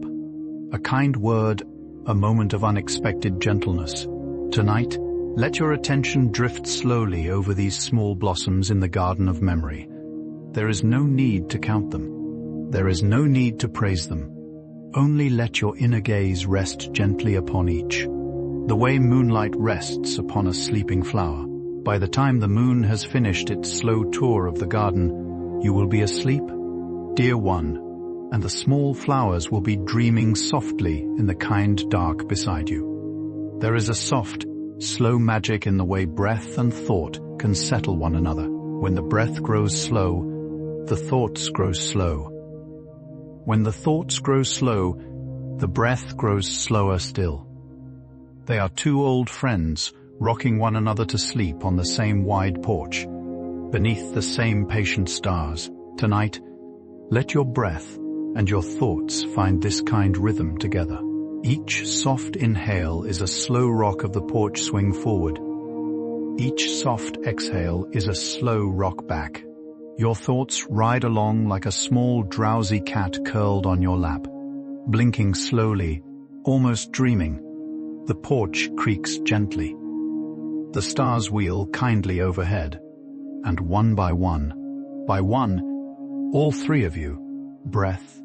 a kind word, a moment of unexpected gentleness. Tonight, let your attention drift slowly over these small blossoms in the garden of memory. There is no need to count them. There is no need to praise them. Only let your inner gaze rest gently upon each. The way moonlight rests upon a sleeping flower. By the time the moon has finished its slow tour of the garden, you will be asleep, dear one, and the small flowers will be dreaming softly in the kind dark beside you. There is a soft, slow magic in the way breath and thought can settle one another. When the breath grows slow, the thoughts grow slow. When the thoughts grow slow, the breath grows slower still. They are two old friends, rocking one another to sleep on the same wide porch, beneath the same patient stars. Tonight, let your breath and your thoughts find this kind rhythm together. Each soft inhale is a slow rock of the porch swing forward. Each soft exhale is a slow rock back. Your thoughts ride along like a small drowsy cat curled on your lap, blinking slowly, almost dreaming. The porch creaks gently. The stars wheel kindly overhead, and one, by one, all three of you, breath,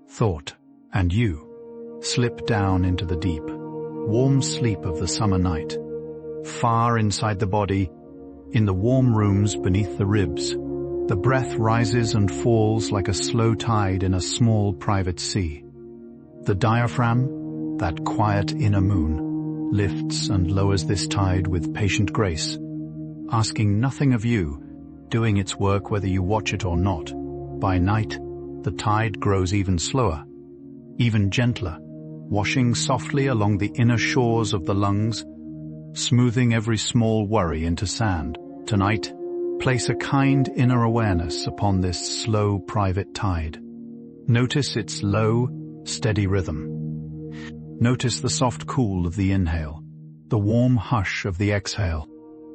thought, and you, slip down into the deep, warm sleep of the summer night. Far inside the body, in the warm rooms beneath the ribs, the breath rises and falls like a slow tide in a small private sea. The diaphragm, that quiet inner moon, lifts and lowers this tide with patient grace, asking nothing of you, doing its work whether you watch it or not. By night, the tide grows even slower, even gentler, washing softly along the inner shores of the lungs, smoothing every small worry into sand. Tonight, place a kind inner awareness upon this slow private tide. Notice its low, steady rhythm. Notice the soft cool of the inhale, the warm hush of the exhale.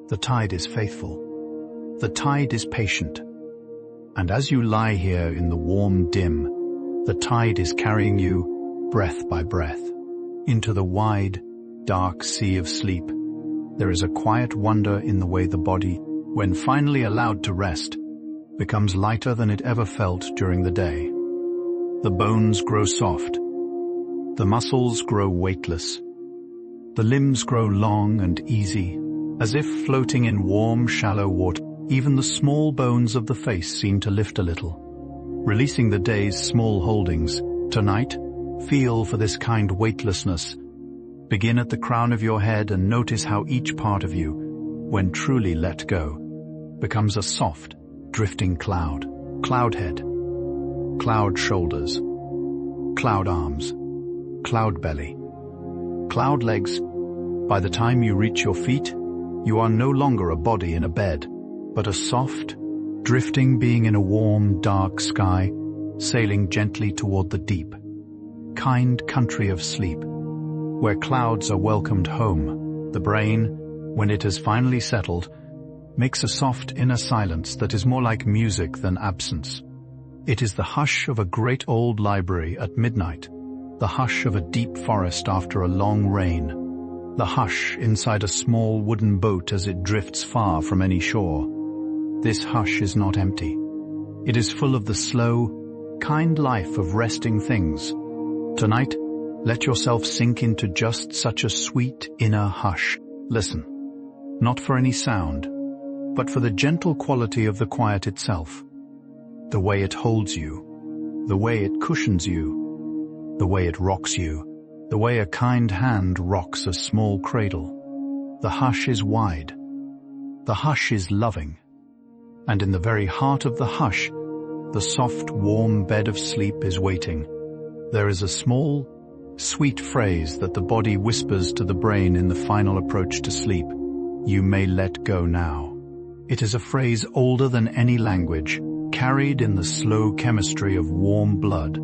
The tide is faithful. The tide is patient. And as you lie here in the warm dim, the tide is carrying you, breath by breath, into the wide, dark sea of sleep. There is a quiet wonder in the way the body, when finally allowed to rest, becomes lighter than it ever felt during the day. The bones grow soft. The muscles grow weightless. The limbs grow long and easy, as if floating in warm, shallow water. Even the small bones of the face seem to lift a little, releasing the day's small holdings. Tonight, feel for this kind weightlessness. Begin at the crown of your head and notice how each part of you, when truly let go, becomes a soft, drifting cloud. Cloud head, cloud shoulders, cloud arms, cloud belly, cloud legs. By the time you reach your feet, you are no longer a body in a bed, but a soft, drifting being in a warm, dark sky, sailing gently toward the deep, kind country of sleep, where clouds are welcomed home. The brain, when it has finally settled, makes a soft inner silence that is more like music than absence. It is the hush of a great old library at midnight, the hush of a deep forest after a long rain, the hush inside a small wooden boat as it drifts far from any shore. This hush is not empty. It is full of the slow, kind life of resting things. Tonight, let yourself sink into just such a sweet inner hush. Listen, not for any sound, but for the gentle quality of the quiet itself. The way it holds you, the way it cushions you, the way it rocks you, the way a kind hand rocks a small cradle. The hush is wide. The hush is loving. And in the very heart of the hush, The soft, warm bed of sleep is waiting. There is a small, sweet phrase that the body whispers to the brain in the final approach to sleep. You may let go now. It is a phrase older than any language, carried in the slow chemistry of warm blood,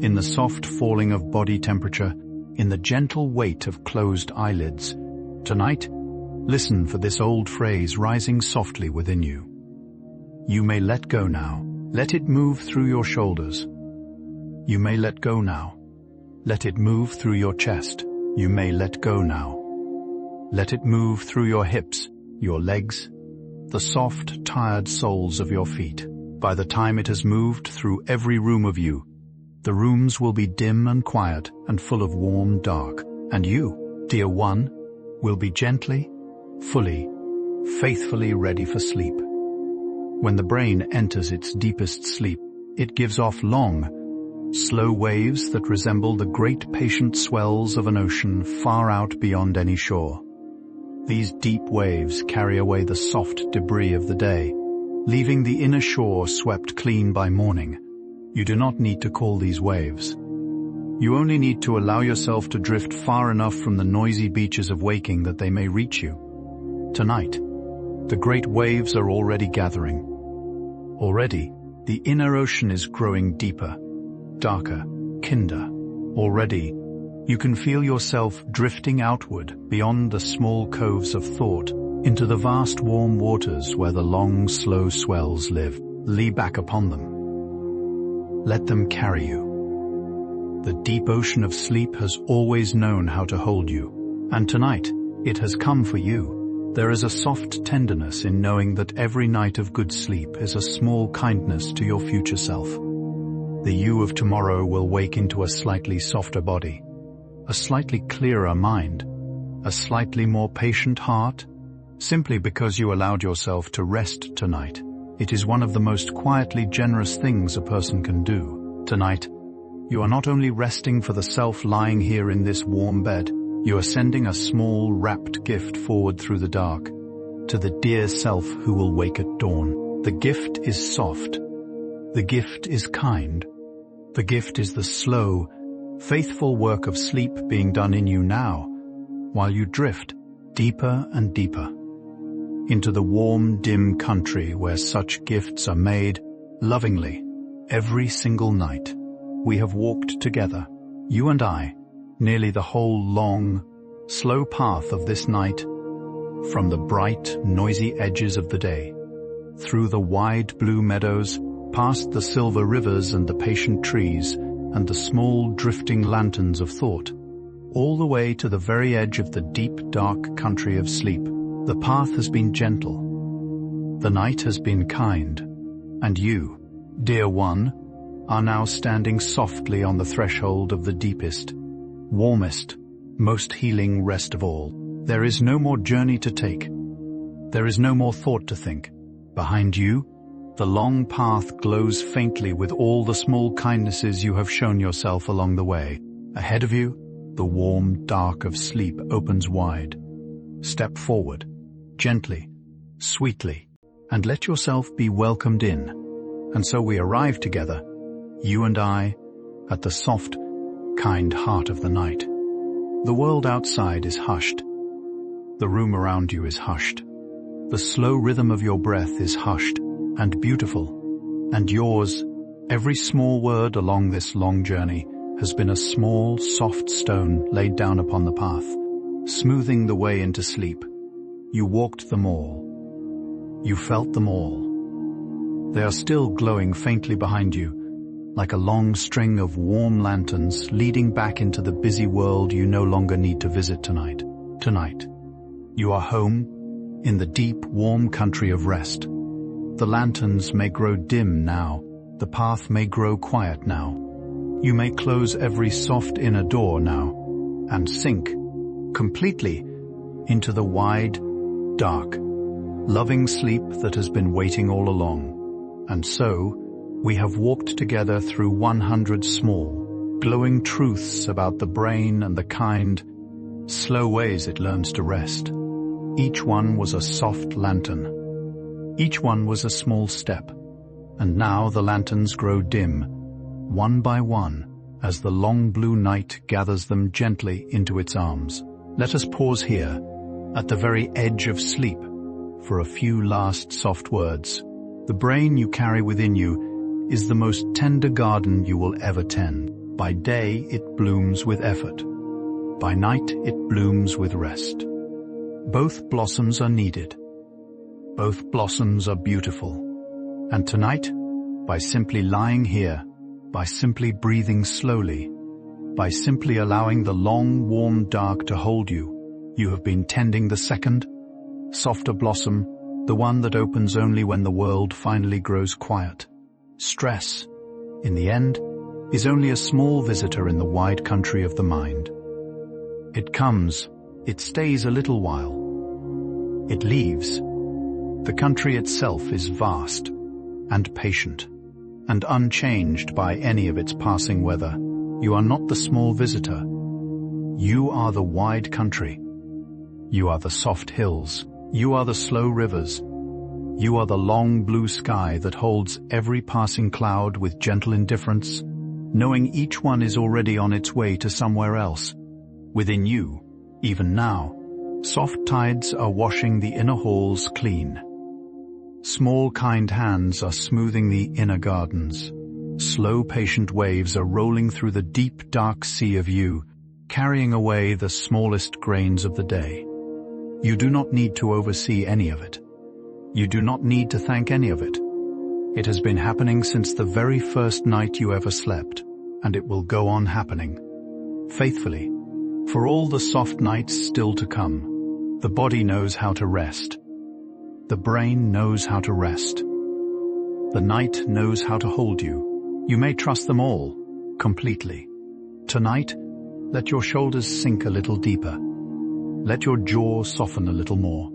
in the soft falling of body temperature, in the gentle weight of closed eyelids. Tonight, listen for this old phrase rising softly within you. You may let go now. Let it move through your shoulders. You may let go now. Let it move through your chest. You may let go now. Let it move through your hips, your legs, the soft, tired soles of your feet. By the time it has moved through every room of you, the rooms will be dim and quiet and full of warm dark. And you, dear one, will be gently, fully, faithfully ready for sleep. When the brain enters its deepest sleep, it gives off long, slow waves that resemble the great patient swells of an ocean far out beyond any shore. These deep waves carry away the soft debris of the day, leaving the inner shore swept clean by morning. You do not need to call these waves. You only need to allow yourself to drift far enough from the noisy beaches of waking that they may reach you. Tonight, the great waves are already gathering. Already, the inner ocean is growing deeper, darker, kinder. Already, you can feel yourself drifting outward beyond the small coves of thought into the vast warm waters where the long, slow swells live. Lee back upon them. Let them carry you. The deep ocean of sleep has always known how to hold you, and tonight it has come for you. There is a soft tenderness in knowing that every night of good sleep is a small kindness to your future self. The you of tomorrow will wake into a slightly softer body, a slightly clearer mind, a slightly more patient heart, simply because you allowed yourself to rest tonight. It is one of the most quietly generous things a person can do. Tonight, you are not only resting for the self lying here in this warm bed, you are sending a small, wrapped gift forward through the dark, to the dear self who will wake at dawn. The gift is soft. The gift is kind. The gift is the slow, faithful work of sleep being done in you now, while you drift deeper and deeper into the warm, dim country where such gifts are made lovingly every single night. We have walked together, you and I, nearly the whole long, slow path of this night, from the bright, noisy edges of the day, through the wide blue meadows, past the silver rivers and the patient trees, and the small drifting lanterns of thought, all the way to the very edge of the deep, dark country of sleep. The path has been gentle. The night has been kind. And you, dear one, are now standing softly on the threshold of the deepest, warmest, most healing rest of all. There is no more journey to take. There is no more thought to think. Behind you, the long path glows faintly with all the small kindnesses you have shown yourself along the way. Ahead of you, the warm dark of sleep opens wide. Step forward, gently, sweetly, and let yourself be welcomed in. And so we arrive together, you and I, at the soft, kind heart of the night. The world outside is hushed. The room around you is hushed. The slow rhythm of your breath is hushed and beautiful. And yours, every small word along this long journey, has been a small, soft stone laid down upon the path, smoothing the way into sleep. You walked them all. You felt them all. They are still glowing faintly behind you, like a long string of warm lanterns leading back into the busy world you no longer need to visit tonight. Tonight, you are home in the deep, warm country of rest. The lanterns may grow dim now. The path may grow quiet now. You may close every soft inner door now and sink completely into the wide, dark, loving sleep that has been waiting all along. And so, we have walked together through 100 small, glowing truths about the brain and the kind, slow ways it learns to rest. Each one was a soft lantern. Each one was a small step. And now the lanterns grow dim, one by one, as the long blue night gathers them gently into its arms. Let us pause here, at the very edge of sleep, for a few last soft words. The brain you carry within you is the most tender garden you will ever tend. By day it blooms with effort. By night it blooms with rest. Both blossoms are needed. Both blossoms are beautiful. And tonight, by simply lying here, by simply breathing slowly, by simply allowing the long, warm dark to hold you, you have been tending the second, softer blossom, the one that opens only when the world finally grows quiet. Stress, in the end, is only a small visitor in the wide country of the mind. It comes, it stays a little while. It leaves. The country itself is vast and patient and unchanged by any of its passing weather. You are not the small visitor. You are the wide country. You are the soft hills. You are the slow rivers. You are the long blue sky that holds every passing cloud with gentle indifference, knowing each one is already on its way to somewhere else. Within you, even now, soft tides are washing the inner halls clean. Small kind hands are smoothing the inner gardens. Slow patient waves are rolling through the deep dark sea of you, carrying away the smallest grains of the day. You do not need to oversee any of it. You do not need to thank any of it. It has been happening since the very first night you ever slept, and it will go on happening. Faithfully, for all the soft nights still to come. The body knows how to rest. The brain knows how to rest. The night knows how to hold you. You may trust them all, completely. Tonight, let your shoulders sink a little deeper. Let your jaw soften a little more.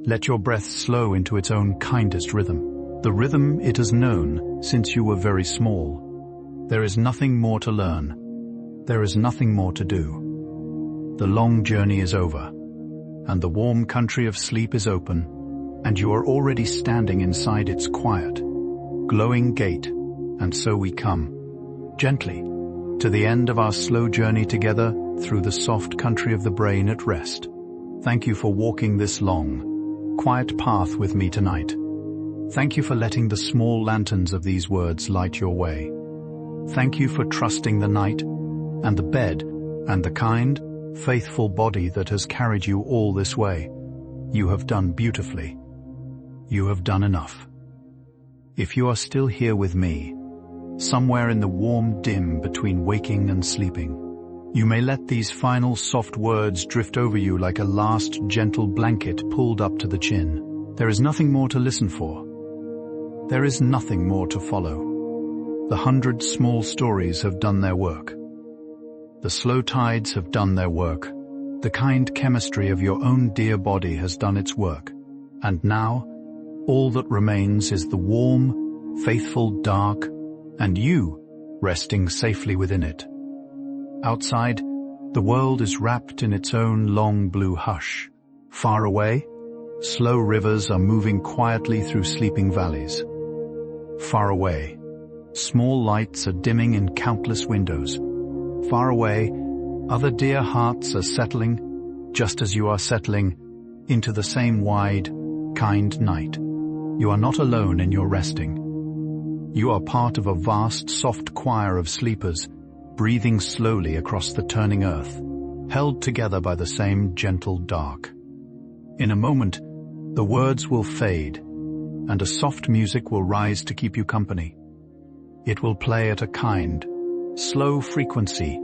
Let your breath slow into its own kindest rhythm. The rhythm it has known since you were very small. There is nothing more to learn. There is nothing more to do. The long journey is over, and the warm country of sleep is open, and you are already standing inside its quiet, glowing gate, and so we come, gently, to the end of our slow journey together through the soft country of the brain at rest. Thank you for walking this long, quiet path with me tonight. Thank you for letting the small lanterns of these words light your way. Thank you for trusting the night, and the bed, and the kind, faithful body that has carried you all this way. You have done beautifully. You have done enough. If you are still here with me, somewhere in the warm dim between waking and sleeping, you may let these final soft words drift over you like a last gentle blanket pulled up to the chin. There is nothing more to listen for. There is nothing more to follow. The 100 small stories have done their work. The slow tides have done their work. The kind chemistry of your own dear body has done its work. And now, all that remains is the warm, faithful dark, and you resting safely within it. Outside, the world is wrapped in its own long blue hush. Far away, slow rivers are moving quietly through sleeping valleys. Far away, small lights are dimming in countless windows. Far away, other dear hearts are settling, just as you are settling, into the same wide, kind night. You are not alone in your resting. You are part of a vast, soft choir of sleepers, breathing slowly across the turning earth, held together by the same gentle dark. In a moment, the words will fade, and a soft music will rise to keep you company. It will play at a kind, slow frequency,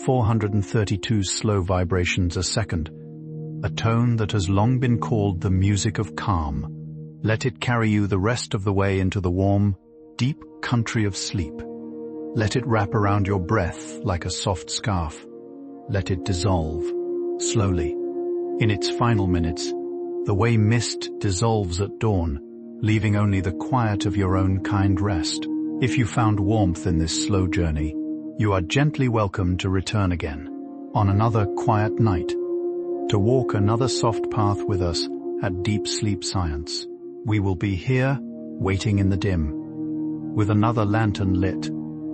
432 slow vibrations a second, a tone that has long been called the music of calm. Let it carry you the rest of the way into the warm, deep country of sleep. Let it wrap around your breath like a soft scarf. Let it dissolve, slowly. In its final minutes, the way mist dissolves at dawn, leaving only the quiet of your own kind rest. If you found warmth in this slow journey, you are gently welcome to return again, on another quiet night, to walk another soft path with us at Deep Sleep Science. We will be here, waiting in the dim, with another lantern lit.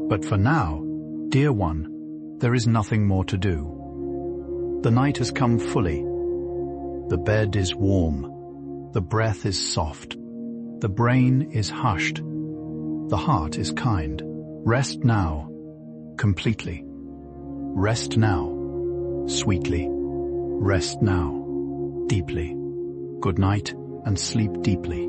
But for now, dear one, there is nothing more to do. The night has come fully. The bed is warm. The breath is soft. The brain is hushed. The heart is kind. Rest now, completely. Rest now, sweetly. Rest now, deeply. Good night and sleep deeply.